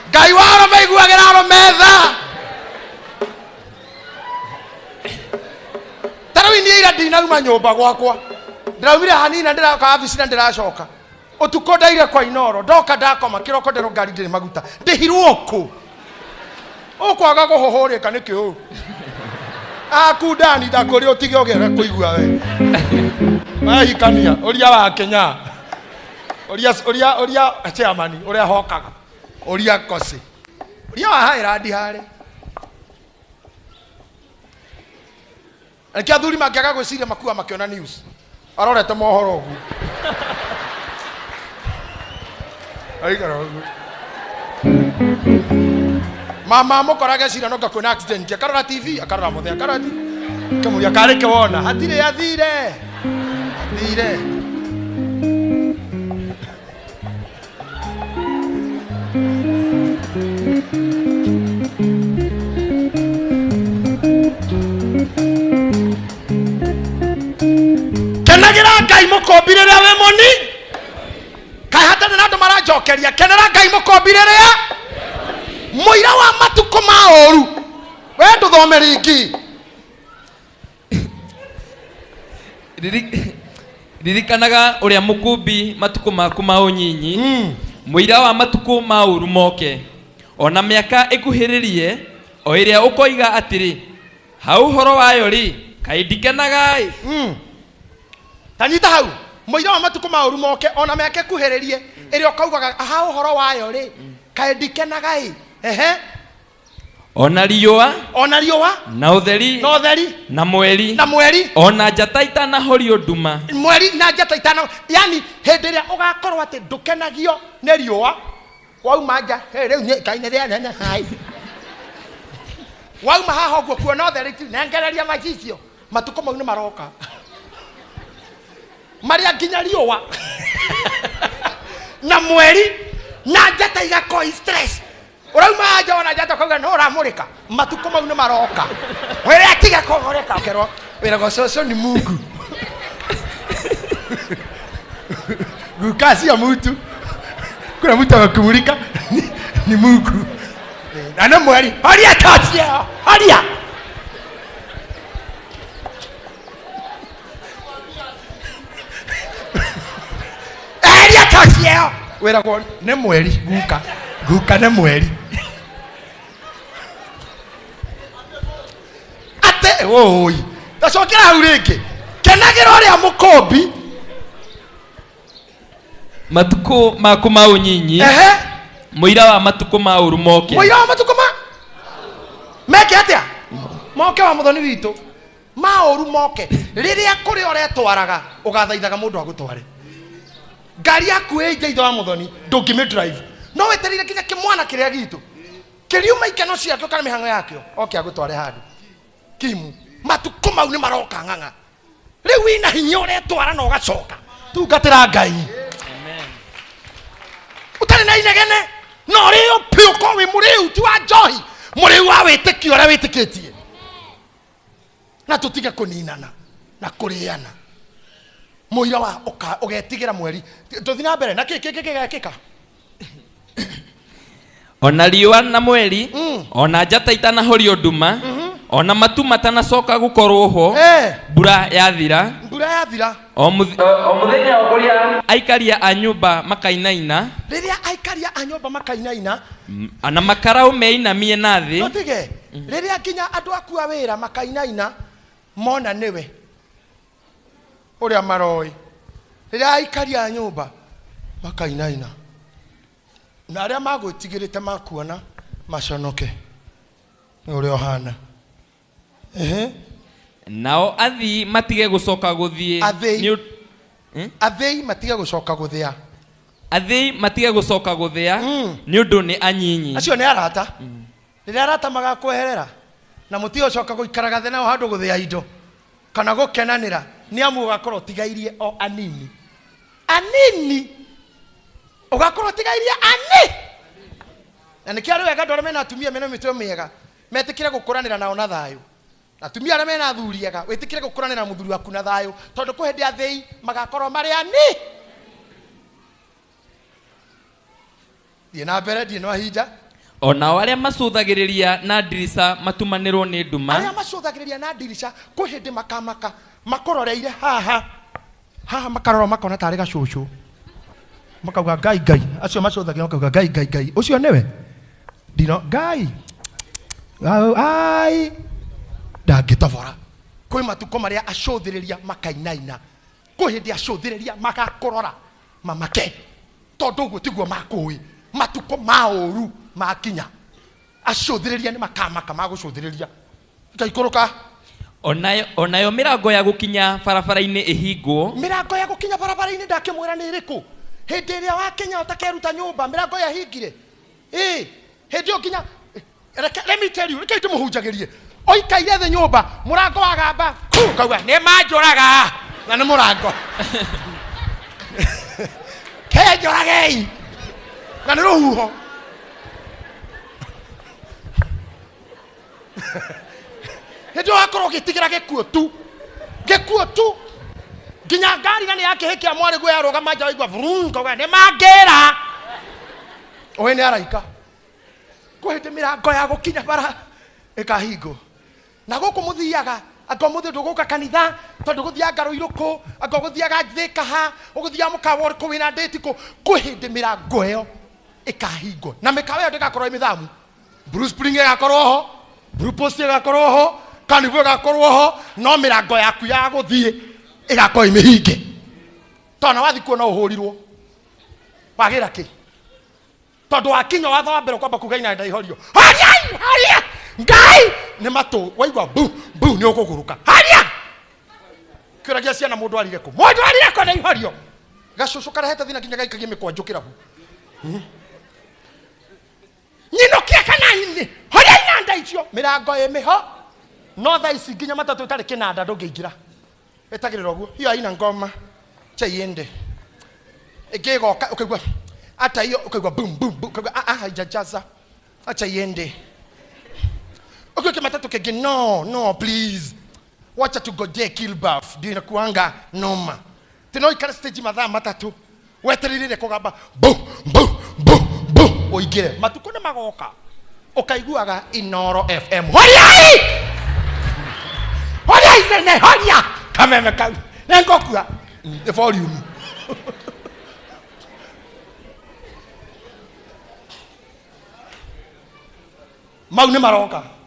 Ngai warume iguagira arumetha tarawini ira ndinauma nyumba gwakwa ndiraumire hanina ndiraka afisi na ndiracoka utuko ndaire kwa Inoro ndoka ndakoma kiroko ndero ngari ndire maguta ndihirwo ku ukwaga guhohoreka niki u akudani ndakuri utige ogera kuigua we mahikania uria wa Kenya uria chairman uria hokaga uria kosi uria wa hairandi hare akia thuri makiaga gwiciria makua makiona news arorete mohoro ugu aikara ugu mama mukorage cira no ngakuna accident akarora TV akarora muthe akarora kamuria kareke wona hatire athire kenagira Ngai mukombire ria we moni kai hata na andu marajokeria kenera Ngai mukombire ria muira wa matuko maoru we nduthome ringi ririkanaga uria mukumbi matuko maku maunyinyi muira wa matuko maoru moke ona miaka ikuhiririe o iria ukoiga atiri hau horo wayo ri kai ndikenaga tanyita hau muira wa matuko maoru moke ona miaka ikuhiririe iria ukaugaga hau horo wayo ri kai ndikenaga ona riua na utheri na mweri ona njata itanahorio nduma mweri na njata itana yani hindi ria ugakorwo ati ndukenagio ni riua wauma nja riu ni kaine ria nene hai wauma haha guo kuona utheri nengereria macicio matuko mau ni maroka maria nginya riua na mweri na njata igakoi stress urauma aja wana njata kauga no ramurika matuko mau ni maroka were atiga kohoreka kerwo wira go soso ni Mungu gukasi ya mtu kuna mtu akumulika ni Mungu na mweri haria tatia haria tatia wira go ne mweri guka ne mweri ate oi tacokera hau ringi kenagira uria mukombi matuko maku maunyinyi muira wa matuko mauru moke muira wa matuko meke atia moke wa muthoni witu mauru moke riria kuri uretwaraga ugathaithaga mundu agutware ngari yaku ije itho wa muthoni ndungimi drive no weterire kinya kimwana kiria gitu kiriuma ikeno ciakio kana mihango yakio oke agutware handu kimu matuko mau ni maroka nganga riu ina hinya uretwara na ugacoka tungatira Ngai. utari na inegene no rio pio ko we muriu ti wa njohi muriu wa witikio ora witikitie na tutige kuninana na kuriana muira wa ugetigira mweri tuthina mbere na kika ona riua na mweri ona njata itanahorio nduma ona matu matanacoka gukorwo ho mbura yathira o muthenya okuria aikaria a nyumba makainaina riria aikaria a nyumba makainaina ana makarau meinamie na thi otige riria kinya andu aku a wira makainaina mona niwe uria maroi riria aikaria a nyumba makainaina na aria magwitigirite makuona maconoke ni uria ohana nao athi matige gucoka guthie athei matige gucoka guthia athei matige gucoka guthia ni undu ni anyinyi acio ni arata riria arata magakweherera na mutio coka guikaraga thena handu guthia indo kana gukenanira ni amu ugakorwo tigairie o anini ugakorwo tigairie na nikiari wega ndore mena atumia mena mitwe miega metikire gukuranira nao na thayu atumia ara mena athuriega witikire gukuranira muthuri waku na thayu tondu kuhindi athei magakorwo mari die na mbere die no hinja ona aria macuthagiriria na dirisa matumanirwo ni nduma aria macuthagiriria na dirisa kuhindi makamaka makororeire haha makarora makona tari gacucu makauga gai acio macuthagira makauga gai ucio niwe dino gai ai ndangitobora kwi matuko maria acuthiriria makainaina kuhindi acuthiriria magakorora mamake tondu uguo tiguo makui matuko mauru makinya acuthiriria ni makamaka magucuthiriria ngaikuruka onayo mirango ya gukinya barabara-ini ihingwo mirango ya gukinya barabara-ini ndakimwira ni iriku hindi iria wakinya utakeruta nyumba mirango ya hingire hindi ukinya let me tell you reke tumuhunjagirie oikaire the nyumba murango wa gamba kauga ni manjuraga na ni murango kenjuragei na ni ruhuho hindi wakorwo gitigira gikuo tu ginya ngari na ni yake hikia mwari gwe arugama nja waigua vrun kauga ni mangira owe ni araika kuhindi mirango ya gukinya bara ikahingo na guku muthiaga anga muthi nduguka kanitha tondu guthia ngaro iruku anga guthiaga thikaha uguthia mukawa uriku wina date ku kuhindi mirango iyo ikahingo na mikawa iyo ndikakorwo imithamu Bruce Spring igakorwo ho Blue Post igakorwo ho Carnival igakorwo ho no mirango yaku ya guthie igakorwo imihinge tona wathi kuona uhurirwo wagira ki tondu wakinya watho wa mbere kwamba kugaina ndaihorio haria ngai ni matu waigwa bu ni ukuguruka haria kiragia ciana mundu arire ku ndaihorio gacucu karahete thina kinya gaikagie mikwanjukira hu nyino kia kana ini horia inanda icio mirango imiho no tha ici nginya matatu itari kinanda ndungiingira etagirira guo hiyo aina ngoma chaiende ikigoka ukigwa hata hiyo ukigwa boom ukigwa haijajaza acha iende ukiweke matatu kege no please wacha tugojee Kilbaf ndio inakuanga noma tena ikara stage madhaa matatu weteririre kugamba bu oigire matuko ne magoka ukaiguaga Inoro FM horia ne horia kameme kau nengokua the volume mau ni maroka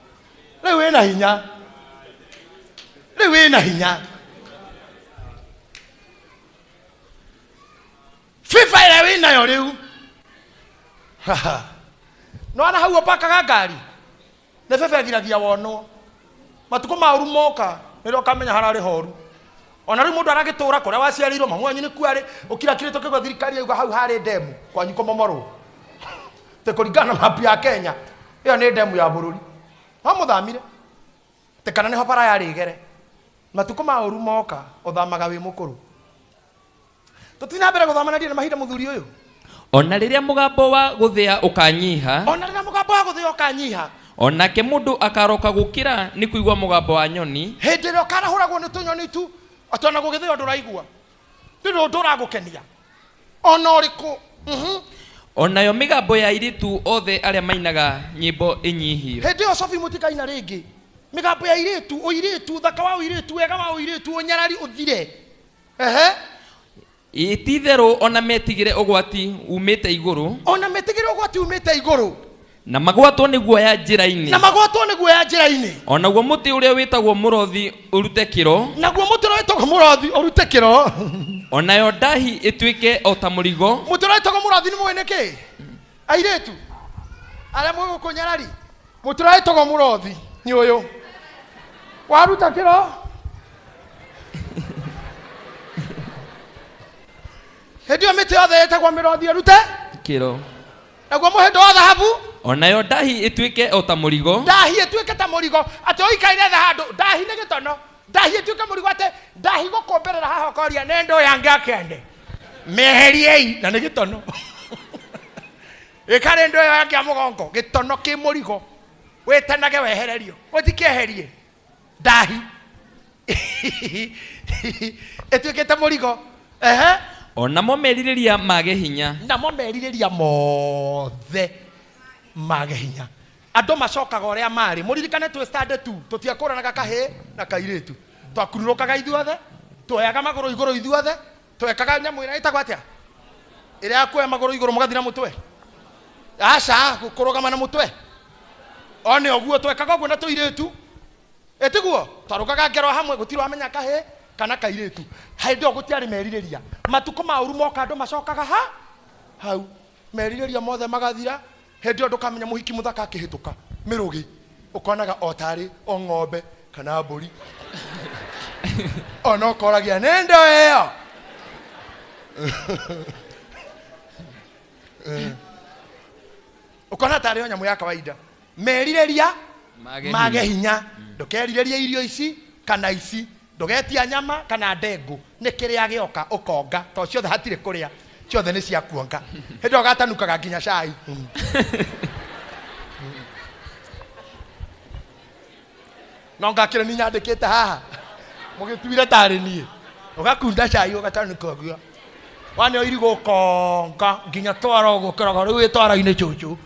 riu wina hinya FIFA ile wina yo riu no ana hau opakaga ngari ne FIFA giragia wono matuko mauru moka niro kamenya harari horu ona riu mundu aragitura kuria waciarirwo mamwanyu ni kuari ukira kirito kigwa thirikari yuga hau hari demu kwanyu komomoro te kuringana mapu ya Kenya iyo ni demu ya bururi amuthamire te kana ni ho para yari igere matuko mauru moka uthamaga wi mukuru tutina mbere guthamana ndire mahinda muthuri uyu ona riria mugambo wa guthia ukanyiha, ona riria mugambo wa guthia ukanyiha, onake mundu akaroka gukira ni kuigwa mugambo wa nyoni, hindi rio karahuragwo ni tunyoni tu atona gugithio nduraigua ndiru nduragukenia ona uriku. Onayo migambo ya iritu othe aria mainaga nyimbo inyihio, hindi yo Sophie mutikaina ringi migambo ya iritu, uiritu thaka wa uiritu, wega wa uiritu, unyarari uthire. Ititherũ ona metigire ugwati umite iguru, ona metigire ugwati umite iguru, na magwatwo ni guoya njira-ini, na magwatwo ni guoya njira-ini. Onaguo muti uria witagwo murothi urute kiro, naguo muti uria witagwo murothi urute kiro. Onayo ndahi ituike o ta murigo. Muti uria witagwo murothi ni mwene ki airetu aria mwe gukunyarari, muti uria witagwo murothi ni uyu waruta kiro. Hedio miti yothe yetagwo mirothi urute kiro, naguo muhendo wa thahabu onayo ndahi ituike o ta murigo, ndahi ituike ta murigo. Ati oikaire tha handu ndahi ni gitono, ndahi ituike murigo, ati ndahi gukomberera haha koria nendo yange akende meheriei na ni gitono. Ikare ndo yange ya mugongo gitono ki murigo, wetanage wehererio utikieherie ndahi ituike ta murigo. Onamo meririria mage hinya, namo meririria mothe mage hinya. Andu macokaga uria mari, muririkane twi standard 2 tutiakuranaga kahe na kairetu, twakururukaga ithuothe, tuoyaga maguru iguru ithuothe, twekaga nyamu ira itagwa atia ira kuoya maguru iguru mugathira mutwe, aca kurugama na mutwe, one oguo twekaga oguo na tuiretu etiguo twarukaga ngero hamwe gutiro amenya kahe kana kairetu. Haindi o gutiari meririria, matuko mauru moka andu macokaga hau meririria mothe magathira. Hindi ndu kamenya muhiki muthaka akihituka mirugi ukonaga otari o ng'ombe kana mburi ona ukoragia nendo iyo ukona tari o nyamu ya kawaida. Meririria mage hinya, ndukerireria irio ici kana ici, ndugetia nyama kana ndengu, ni kiria gioka ukonga to ciothe hatire kuria, ciothe ni cia kuonga. Hindi ogatanukaga nginya cai. No ngakire ni nyandikite haha mugituire tari nie ugakunda cai ugatanuka guo wane o irigo konga nginya twara gukiraga riu itwara-ini chuchu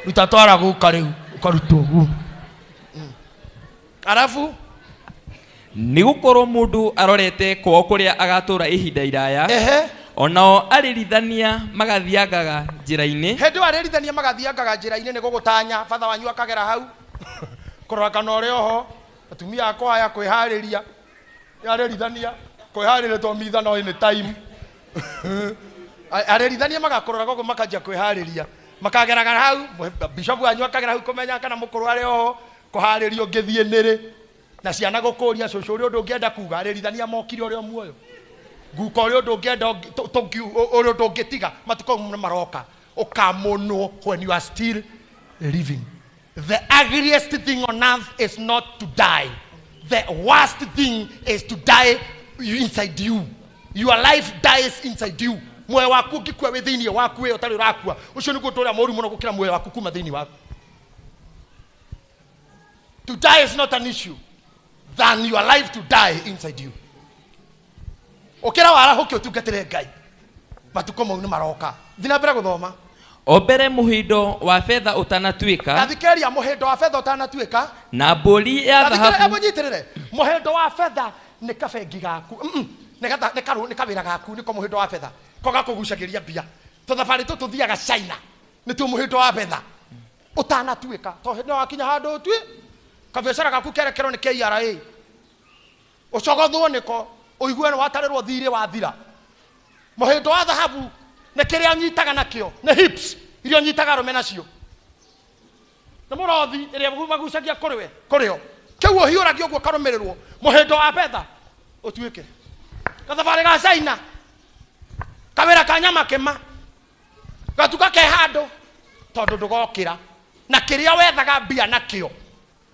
ruta twara guka riu ukaruta uguo. Arafu ni gukorwo mundu arorete kwao kuria agatura ihinda iraya, onao aririthania magathiangaga njira-ini. Hindi aririthania magathiangaga njira-ini ni gugutanya fatha wanyu akagera hau kurora kana uri oho atumia akwa aya kwihariria aririthania kwihariria to mitha no in time aririthania magakurora gogo makajia kwihariria makageraga hau bishop wanyu akagera hau kumenya kana mukuru ari oho kuhariria ngithie niri na ciana gukuria cucu uri undu ngienda kuga aririthania mokire uri muoyo nguko uri undu ngienda uri undu ngitiga matuko maroka ukamunwo when you are still living. The ugliest thing on earth is not to die. The worst thing is to die inside you. Your life dies inside you. Moyo waku ukikua within you waku we utari urakua ucio niguo turia moru muno gukira moyo waku kuma thini waku. To die is not an issue than your life to die inside you. Ukira wara hoki utungatire Ngai matuko mau ni maroka thina mbere guthoma. Obere muhindo wa fedha utanatuika, athikeria muhindo wa fedha utanatuika, na mburi ya dhahabu. Abonyitirire muhindo wa fedha ni kabengi gaku ni kawira gaku niko muhindo wa fedha ko gakugucagiria mbia tuthabari tututhiaga China ni tu muhindo wa fedha utanatuika to hindi wakinya handu twi kabiacara gaku kerekero ni KRA ucogothwo niko uigue watarirwo thiri wa thira. Muhindo wa dhahabu ne kiria nyitaga nakio ne hips irio nyitaga rume nacio na murothi iria magucagia kuriwe kurio kiuo hiuragio guo karumirirwo. Muhindo wa fedha utuike kathabari ga China kawira kanyama kema gatuka ke handu tondu ndugokira na kiria wethaga mbia nakio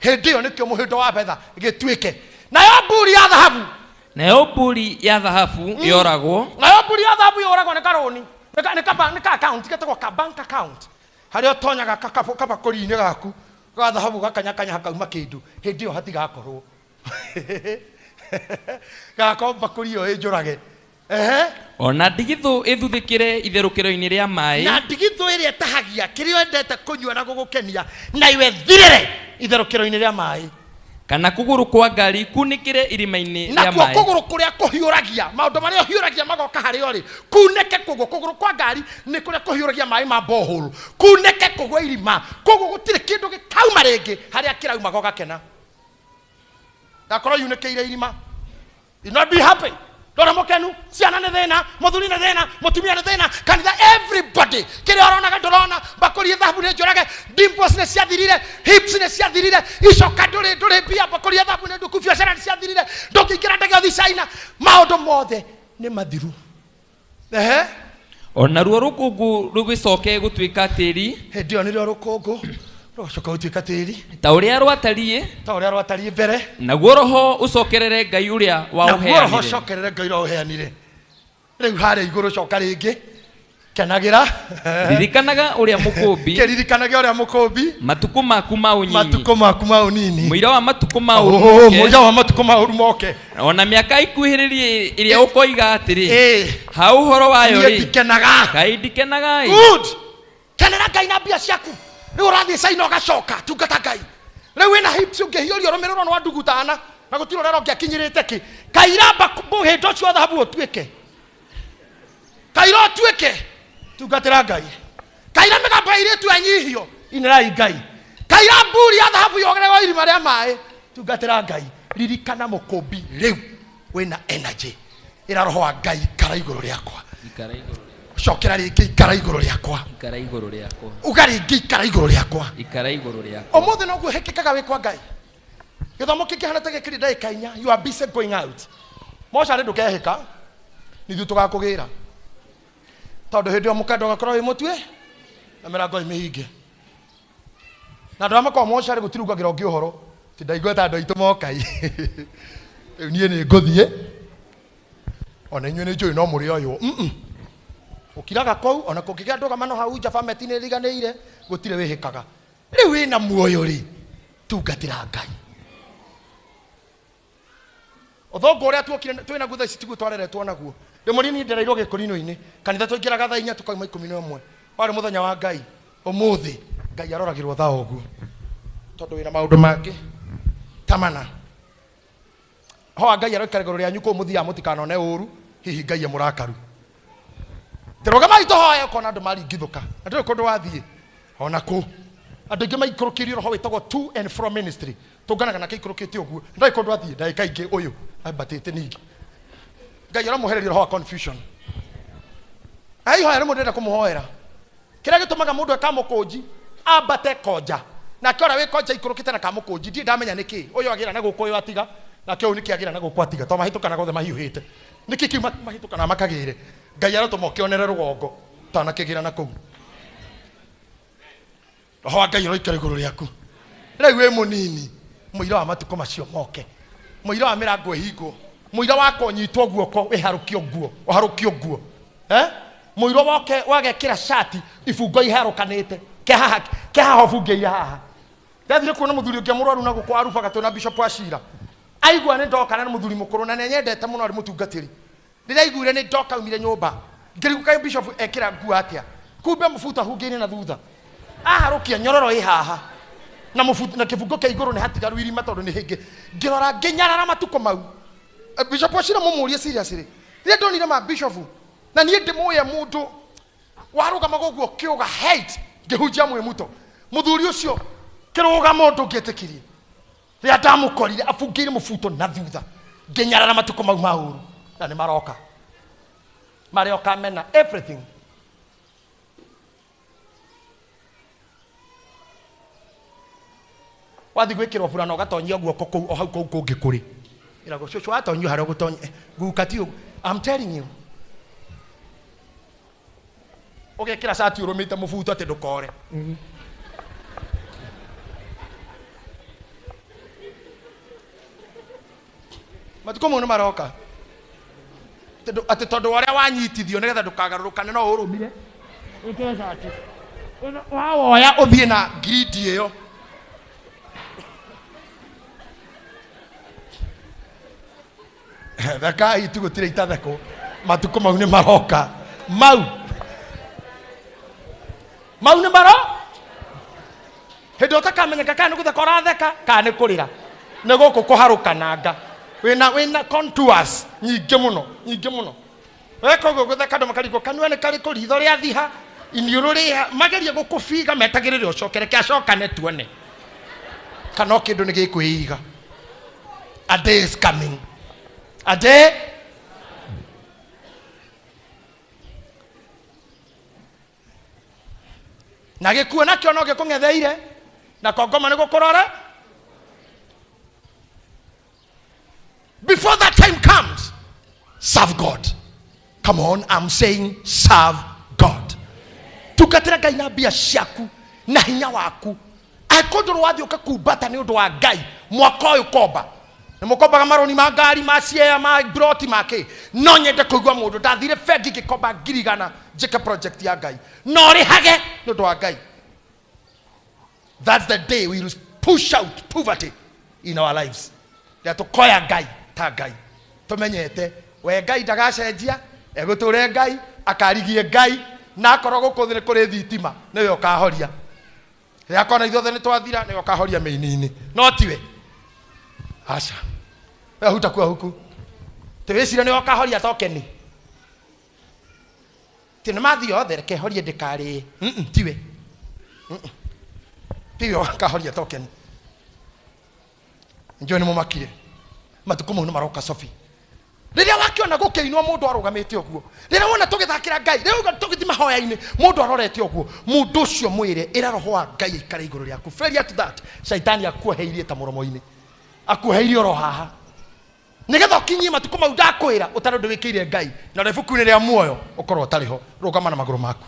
hindi yo nikio muhindo wa fedha gituike. Nayo mburi ya dhahabu, nayo mburi ya dhahabu yoragwo, nayo mburi ya dhahabu yoragwo ni karuni nĩ account getagwo ka bank account harĩa ũtonyaga kabakũri-inĩ gaku ga thahabu gakanyakanya hakauma kĩndũ hĩndĩ ĩyo hatigakorwo gakorwo mbakũri ĩyo ĩnjũrage ona ndigithũ ĩthuthĩkĩre itherũkĩro-inĩ rĩa maĩ na ndigithũ ĩrĩa ĩtahagia kĩrĩa wendete kũnyua na gũgũkenia na iwe thirĩre itherũkĩro-inĩ rĩa maĩ kana kũgũrũ kwa ngari kunĩkĩre irima-inĩ rĩa nakuo maĩ kũgũrũ kũrĩa kũhiũragia maũndũ marĩa ũhiũragia magoka harĩa ũrĩ kunĩke kũgũrũ kwa ngari nĩ kũrĩa kũhiũragia maĩ ma borehole kunĩke kũgũa irima kũgũrũ gũtirĩ kĩndũ gĩkauma rĩngĩ harĩa kĩrauma gogakena ndakorwo yunĩkĩire irima you not be happy ndora mũkenu ciana nĩ thĩna mũthuri nĩ thĩna mũtumia nĩ thĩna kanitha everybody kĩrĩa ũronaga ndũrona mbakũri thahabu nĩ njũrage dimples nĩ ciathirire hips nĩ ciathirire icoka ndũrĩ mbia mbakũri thahabu nĩ ndũku biacara nĩ ciathirire ndũngĩingĩra ndege ũthiĩ China maũndũ mothe nĩ mathiru ona ruo rũkũngũ rũgĩcoke gũtuĩka tĩri hĩndĩ ĩyo nĩrĩo rũkũngũ rũgacoka gũtuĩka tĩri ta ũrĩa rwatariĩ mbere naguo roho ũcokerere Ngai ũrĩa waũheanire rĩu harĩa igũrũ coka rĩngĩ kenagĩra ririkanaga ũrĩa mũkũmbi kĩririkanaga ũrĩa mũkũmbi matukũ maku ma ũnyinyi mũira wa matukũ maũru moke ona mĩaka ikuhĩrĩrie ĩrĩa ũkoiga atĩrĩ ha ũhoro wayo rĩ Ngai ndikenaga kenera Ngai na mbia ciaku rĩu ũrathiĩ China ũgacoka tungata Ngai rĩu wĩna hips ũngĩhiũrio rũmĩrĩrwo nĩ wandugutana na gũtirĩ ũrera ũngĩakinyĩrĩte kĩ kairamba hĩndĩ ũcio thahabu ũtuĩke kaira ũtuĩke tungatĩra Ngai kaira mĩgamba ĩirĩtu anyihio inĩrai Ngai kaira mburi ya thahabu yogererwo irima rĩa maĩ tungatĩra Ngai ririkana mũkũmbi rĩu wĩna energy ĩra roho wa Ngai ikara igũrũ rĩakwa cokera rĩngĩ ikara igũrũ rĩakwa ugari rĩngĩ ikara igũrũ rĩakwa ũmũthĩ noguo hĩkĩkaga wĩkwa Ngai gĩthomo kĩngĩhana ta gĩkĩrĩ ndagĩka 4 you are busy going out mocarĩ ndũkehĩka nithuĩ tũgakũgĩra tondũ hĩndĩ ĩyo mũkenda ũgakorwo wĩ mũtue na mĩrango mĩhinge na andũ arĩa makoragwo mocarĩ gũtirugagĩra ũngĩ ũhoro ti ndaigweta andũ aitũ mokai rĩu niĩ nĩ ngũthiĩ ona inyuĩ nĩ njũĩ no mũrĩ ũyũ ukiraga kou ona kũngĩgĩa ndũgamano hau nja fameti nĩ ĩriganĩire gũtirĩ wĩhĩkaga rĩu wĩna muoyo rĩ tungatĩra Ngai ũthongo ũrĩa twĩna gutha ici tiguo twareretwo naguo rĩmwe niĩ ndereirwo gĩkũrinũ-inĩ kanitha tũingĩraga thaa 4 tũkauma 11 warĩ mũthenya wa Ngai ũmũthĩ Ngai aroragĩrwo thaa ũguo tondũ wĩna maũndũ mangĩ tamana hoa Ngai aroikara igũrũ rĩanyu kũu mũthia mũtikanone ũru hihi Ngai mũrakaru tũrũgamai tũhoe ũkona andũ maringithũka na ndũrĩ kũndũ wathiĩ ona kũ andũ aingĩ maikũrũkĩrio roho wĩtagwo to and from ministry tũnganaga na kĩikũrũkĩte ũguo ndũrĩ kũndũ wathiĩ ndagĩka ingĩ ũyũ ambatĩte ningĩ Ngai aramũhereria roho wa confusion aihoera mũndũ enda kũmũhoera kĩrĩa gĩtũmaga mũndũ akamũkũnji ambate konja na kĩora wĩ konja ikũrũkĩte na kamũkũnji ndiĩ ndamenya nĩkĩ ũyũ agĩra na gũkũ ũyũ atiga na kĩu nĩkĩ agĩra na gũkũ atiga to mahĩtũkana gothe mahiũhĩte nĩkĩ kiuma mahĩtũkana makagĩre Ngai aratũma ũkĩonere rũgongo tanakĩgĩra na kũu roho wa Ngai ũroikara igũrũ rĩaku rĩu wĩ mũnini mũira wa matukũ macio moke mũira wa mĩrango ĩhingwo mũira wa kũnyitwo guoko ũharũkio nguo mũira woke wagekĩra shati ibungo iharũkanĩte kĩhaha ũbungĩire haha ndathire kuona mũthuri ũngĩ mũrwaru na gũkũ arubaga twĩna Bishop Ashira aigua nĩ ndoka na mũthuri mũkũrũ na nĩnyendete mũno arĩ mũtungatĩri ndĩraiguire nĩ ndoka umire nyũmba ngĩriguka Bishop ekĩra nguo atĩa kumbe mũbuto ahungĩire na thutha aharũkia nyororo ĩ haha na mũbuto na kĩbungo kĩa igũrũ nĩ hatigaru irima tondũ nĩ hĩngĩ ngĩrora ngĩnyarara matukũ mau Bishop Ashira mũmũrie seriously rĩrĩa ndonire ma Bishop na niĩ ndĩmũĩ mũndũ warũgama gũguo kĩũga hate ngĩhunjia mwĩmuto mũthuri ũcio kĩrũgama ũndũ ngĩetĩkirie rĩrĩa ndamũkorire abungĩire mũbuto na thutha ngĩnyarara matukũ mau ma ũru na nĩ maroka mena everything wathi gwĩkĩrwo burana ũgatonyia guoko kũu o hau kũu kũngĩ kũrĩ ĩragwo cũcũ watonyio harĩa ũgũtonya guka ti ũguo I'm telling you ũgekĩra cati ũrũmĩte mũbuto atĩ ndũkore matukũ mau nĩ maroka ati tondu waria wanyitithio nigetha ndukagarurukane no urumire ikeza ati wawoya uthie na grid iyo Thakai tu gutire itatheko matuko mau ni maroka mau ni maro hindo takamenyeka kana ni gutheka uratheka kana ni kurira ni guku kuharukananga wina contours nyingi muno weko gutheka ndo makariko kanwa ni kari kuritho ria thiha iniuru ria mageria gukufiga metagirire ucokere kiacokane tuone kana kindu ni gikwiiga. A day is coming. A day na gikuo nakio no gikungetheire na kongoma ni gukurore. Before that time comes, serve God. Come on, I'm saying serve God. Tukatira Ngai na bia ciaku na hinya waku akodoro wathi ukakumbata ni undu wa Ngai mwaka uyu komba ni mukombaga maroni ma ngari ma ciea ma broti make no nyende kuigua mundu ndathire bengi gikomba ngirigana njike project ya Ngai no rihage ni undu wa Ngai. That's the day we will push out poverty in our lives. Tukoya Ngai ta Ngai tumenyete we Ngai ndagacenjia eguture Ngai akarigie Ngai na akorwo guku thini kuri thitima niwe ukahoria ria kona ithuothe ni twathira niwe ukahoria meini-ini no tiwe aca we huta kwa huku tiwicira niwe ukahoria tokeni tina mathi othe reke horie ndikari tiwe tiwe ukahoria tokeni njoo ni mumakire matuko mu maroka Sophie riria wakiona gukiinwa mundu arugamite oguo riria wona tugithakira Ngai riria tugithima hoya-ini mundu arorete oguo mundu ucio mwire ira roho wa Ngai ikara iguru riaku. Failure to that shaitani akuheirie ta muromo-ini akuheirie ro haha nigetha ukinyie matuko mau ndakwira utari ndu wikire Ngai na rebuku-ini ria muoyo ukorwo utariho rugama na maguru maku.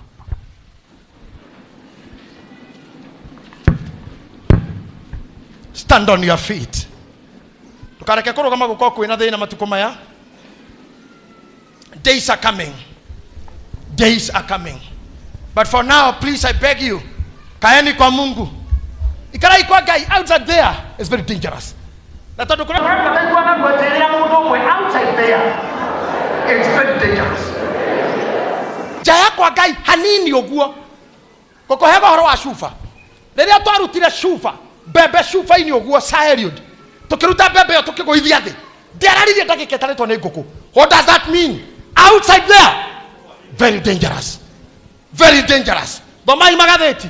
Stand on your feet. Tukareke kurugama guko kwina thina matuko maya. Days are coming. Days are coming. But for now, please, I beg you, kaeni kwa Mungu. Ikarai kwa Ngai outside there is very dangerous. Na tondu kuna outside there it's very dangerous. Jaya kwa Ngai hanini oguo. Koko hego horo wa shufa. Riria twarutire shufa, bebe shufa ini oguo Saheliod. Tukiruta bebe yo tukiguithia thi. Nderaririe ndagika taretwo ni nguku. What does that mean? Outside there, very dangerous, very dangerous. Domai magatheti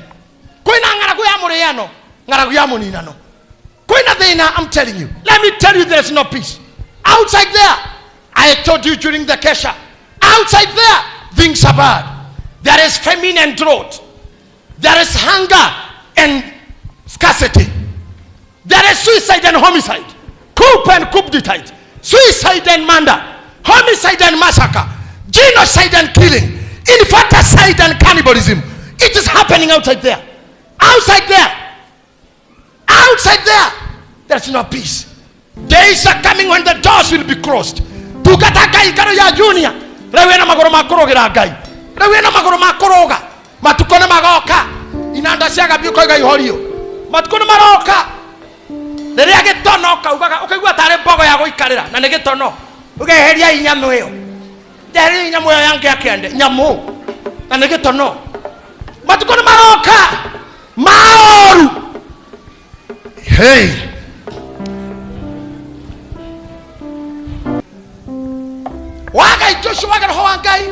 kwina ngaragu ya muriano ngaragu ya muninano kwina thina. I'm telling you, let me tell you, there's no peace outside there. I told you during the kesha, outside there things are bad. There is famine and drought, there is hunger and scarcity, there is suicide and homicide, coup and coup d'etat, suicide and murder, homicide and massacre, genocide and killing, infanticide and cannibalism. It is happening outside there. Outside there. Outside there. There's no peace. Days are coming when the doors will be closed. Tukata Ngai karo ya junior. Rewe na magoro makorogira Ngai. Rewe na magoro makoroga. Matukone magoka. Inanda ciaga biuko Ngai horio. Matukone maroka. Riria gitono kaugaga ukaigua tare mbogo ya guikarira na ni gitono. Ugeheria inyamu iyo. Nderi inyamu iyo yange akende nyamu. Na ni gitono. Matukone maroka. Maoru. Hey. Waga Joshua waga roho wa Ngai.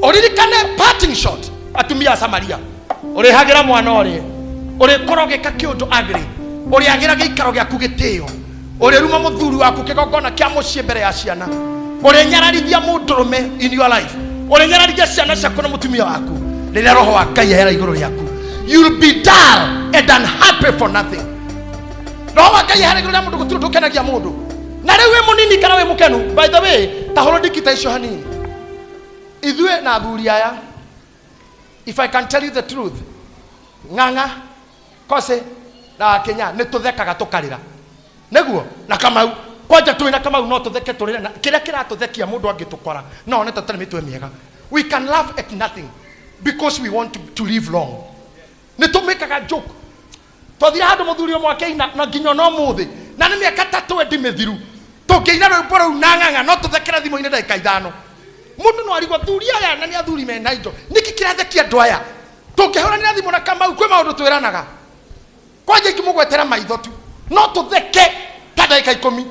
Oririkane parting shot. Atumia Samaria. Uri hagira mwana ori. Uri korogeka kiundu agri. Uri agira giikaro gyaku gitio. Uri ruma muthuri waku kigongona kia mucie mbere ya ciana. Uri nyararithia mundurume in your life. Uri nyararithia ciana ciaku na mutumia waku. Riria roho wa Ngai ehera iguru riaku, you'll be dull and unhappy for nothing. Roho wa Ngai ehera iguru ria mundu gutiru ndukenagia mundu. Na riu we munini kana we mukenu. By the way, tahoro dikita icio hanini. Ithue na athuri aya, if I can tell you the truth, ng'ang'a kose na Kenya ni tuthekaga tukarira. Neguo na Kamau kwanja twina kama no tutheke turire na kira kiratuthekia mundu angitukora no ne tatari mitwe miega. We can laugh at nothing because we want to live long. Ne tumekaga joke tothira handu muthuri o mwake ina na nginyo no muthi na ni miaka 3 endi mithiru tungiina rwimbo rau na ng'ang'a no tuthekera thimo ine ndagika 5 mundu no arigwa thuri aya na ni athuri mena indo niki kirathekia andu aya tungihurania thimo na Kamau kwi maundu twiranaga kwanja ikimugwetera maitho tu no tutheke ta ndagika 10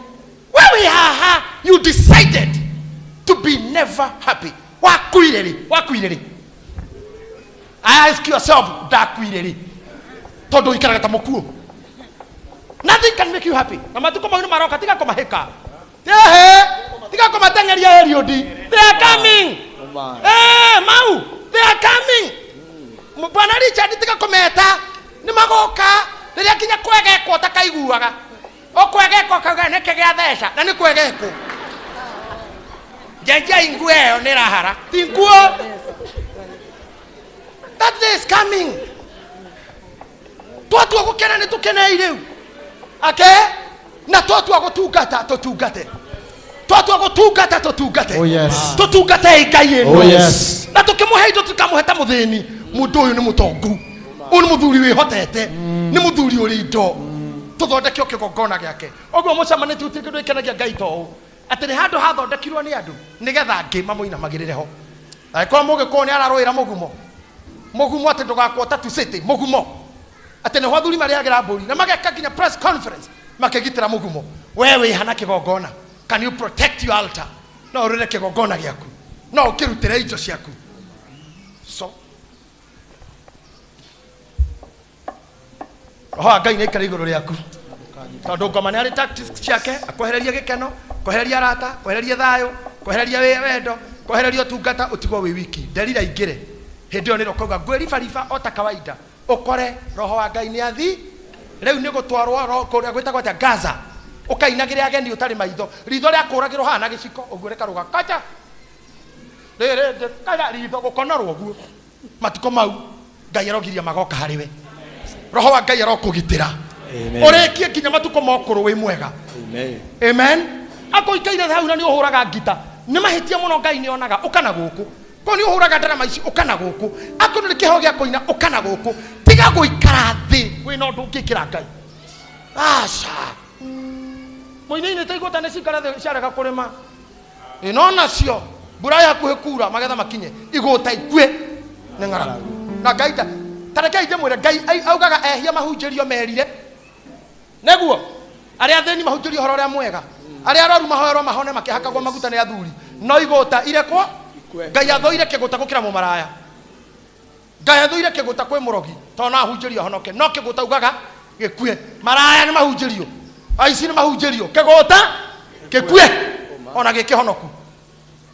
wewe haha you decided to be never happy. Wakwireri I ask yourself dakwireri todo ikaraga ta mukuo. Nothing can make you happy. Mama tuko mauna maroka tika koma heka. Tika koma tengeria eriodi. They are coming. Mau, they are coming. Bwana Richard tika kometa ni magoka. Riria kinya kwegeko takaiguaga. Okwegeko kaga neke gya thesha na ni kwegeko. Jenja ingweo ni rahara. Tinguo. That day is coming. Twatu agukena ni tukena iriu. Na twatu agutungata tutungate. Twatu agutungata tutungate. Oh yes. Tutungate Ngai eno. Oh yes. Na tukimuhe indo tukamuheta muthini. Mundu uyu ni mutongu. Uyu ni muthuri wihotete. Ni muthuri uri indo. Tuthondeke okigongona giake. Oguo mucamane tutindu ikenagia Ngai to. Ati ni handu hathondekirwo ni andu nigetha ngi mamuina magirire ho. Aikwa mugiko ni araroira mugumo. Mugumo ati ndugakwo tatu city mugumo. Ati ni hwathuri mariagira mburi na mageka kinya press conference makegitira mugumo. Wewe hana kigongona. Can you protect your altar? No urire kigongona giaku. No ukirutire ijo ciaku. So Ngai ni ikara iguru riaku. Tondu ngoma ni ari tactics ciake akwehereria gikeno, kwehereria rata, kwehereria thayo, kwehereria wendo, kwehereria tungata utigwo wi wiki. Nderira ingire. Hindi oni rokauga gwerifa ota kawaida. Ukore roho wa Ngai ni athi. Riu ni gutwarwo ro kuria gwitagwo ata Gaza. Ukainagire ageni utari maitho. Ritho ria kuragirwo hana giciko uguo rekaruga kacha. Rere kaja ritho gukonorwo guo. Matiko mau Ngai arogiria magoka hariwe. Roho wa Ngai arokugitira. Amen. Orekie kinya matuko mokuru wi mwega. Amen. Amen. Ako ikaire hau na ni uhuraga ngita. Ni mahitia muno Ngai ni onaga ukana guku. Ko ni uhuraga ndarama ici ukana guku. Ako ni kiho gia koina ukana guku. Tiga guikara thi. We no ndungikira Ngai. Asha. Moine taigo tane cikara thi ciarega kurima. Inona cio. Mbura yakuhe kura magetha makinye. Igota ikue. Ni ngara. Na Ngai tareke ije mwire Ngai augaga ehia mahunjirio merire. Neguo aria theni mahunjirio horo ria mwega. Aria aroru mahoero mahone makihakagwo maguta ni athuri. No igota irekwo Ngai athoire kiguta gukira mumaraya. Ngai athoire kiguta kwi murogi. To na hunjirio honoke. No kiguta ugaga gikue. Maraya ni mahunjirio. Aici ni mahunjirio. Kiguta gikue. Ona gikihonoku.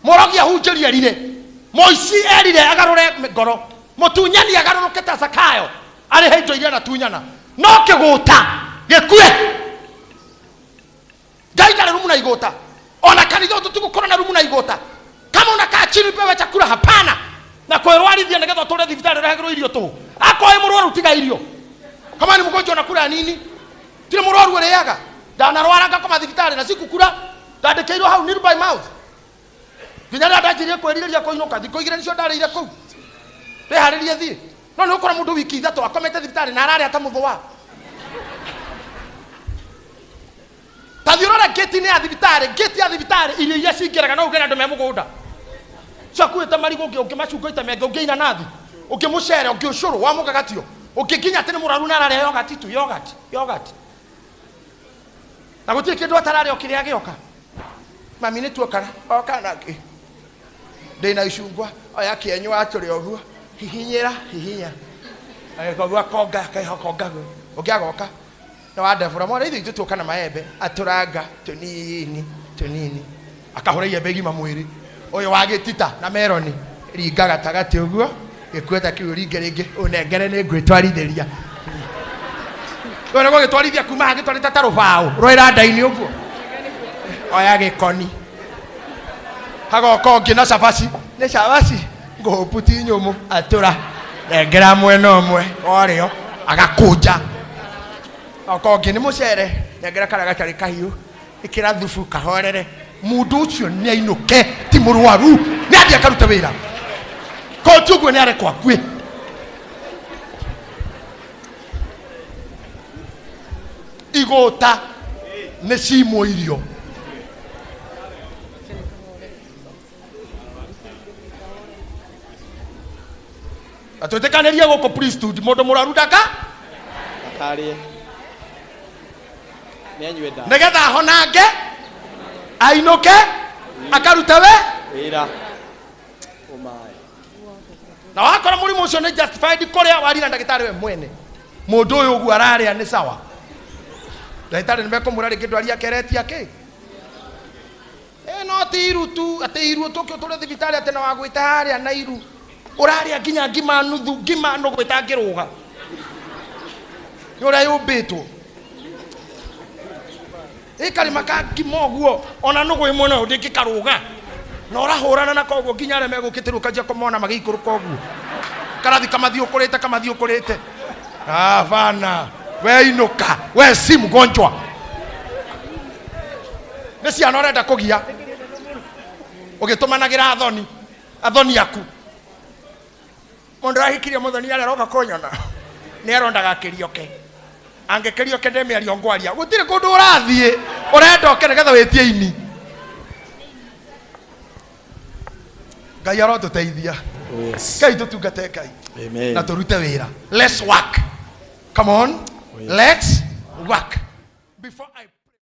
Murogi ahunjirio rire. Moici erire agarure ngoro. Mutunyani agaruruke ta Zakayo. Ari heijo iria na tunyana. No kiguta gikue. Ngai ndari rumu na igota. Ona kanitha tutugukora na rumu na igota. Kama unakaa chini pewe chakula hapana. Na kwerwarithia nigetha tore thibitari rahagirwo irio tu. Akoe murwaru tiga irio. Kama ni mgonjwa unakula nini? Tire murwaru ureaga. Ndanarwara ngakoma thibitari na sikukura. Ndandikeirwo hau near by mouth. Nginya ndajirie kweriria koinuka thiko igire nicio ndarire kuu. Reharirie thi. No ni ukora mundu wiki 3 akomete thibitari na arare ata muthwa. Tathiurora gate ni ya thibitari irio iria cingiraga no ugera andu me mugunda. Cakuita marigo ukimacunga itamenge ungiina nathi. Ukimucere ungiucuru wa mugagatio. Ukikinya tene muraru na arare yogurt tu yogurt. Na gutie kindu atarare okiria gioka. Mami ni tuokara okana ki. Ndina icungwa oya kienywa aturi oguo. Hihinya. Agakogwa konga kaihokonga. Ugiagoka. Na wadevura mwana ithu tutuka na maembe aturanga tunini. Akahura iembe gima mwiri. Oyo wagitita na meloni ringa gatagati uguo gikweta kiu ringe unengere ni ngwitwarithiria. Ona go gitwarithia kuma hagitwarita ta rubao rwira ndaini uguo. Oya gikoni. Hago ngina cabaci ni cabaci ngoputi nyumu atura nengera mwena umwe orio agakunja. Ako ngini mucere nengera kara gacari kahiu ikira thubu kahorere mundu ucio ni ainuke ti murwaru ni athi akaruta wira ko tuguo ni arekwa kwi igota ni cimo irio atwetekanirie guko priesthood mundu muraru ndaka Akarie. Nianywe da. nigetha honange ainuke akaruta Wira. Omai. na wakora murimu ucio ni justified kuria warira ndagitari we mwene mundu uyu ugu araria ni sawa ndagitari nimekumura ringi ndwaria keretia ki no tiru tu atiru tukio tule thibitari atena wa gwita haria na iru uraria nginya ngima nuthu ngima no gwita ngiruga yura yubitwo ikarima ka ngima guo ona nugu imwe no ndikikaruga na urahurana na koguo nginya re megukitiru kajia komona magikuru koguo karathi kamathi ukurite vana we inuka we si mgonjwa ni ciana urenda kugia ugitumanagira athoni aku mundu ahikirie muthoni aria roka kunyona ni arondaga kirioke angikirioke ndemiario ngwaria gutire kundu urathie urenda okere getha witie ini Ngai arotuteithia Ngai tutungate Ngai Amen. na turute wira let's work come on let's work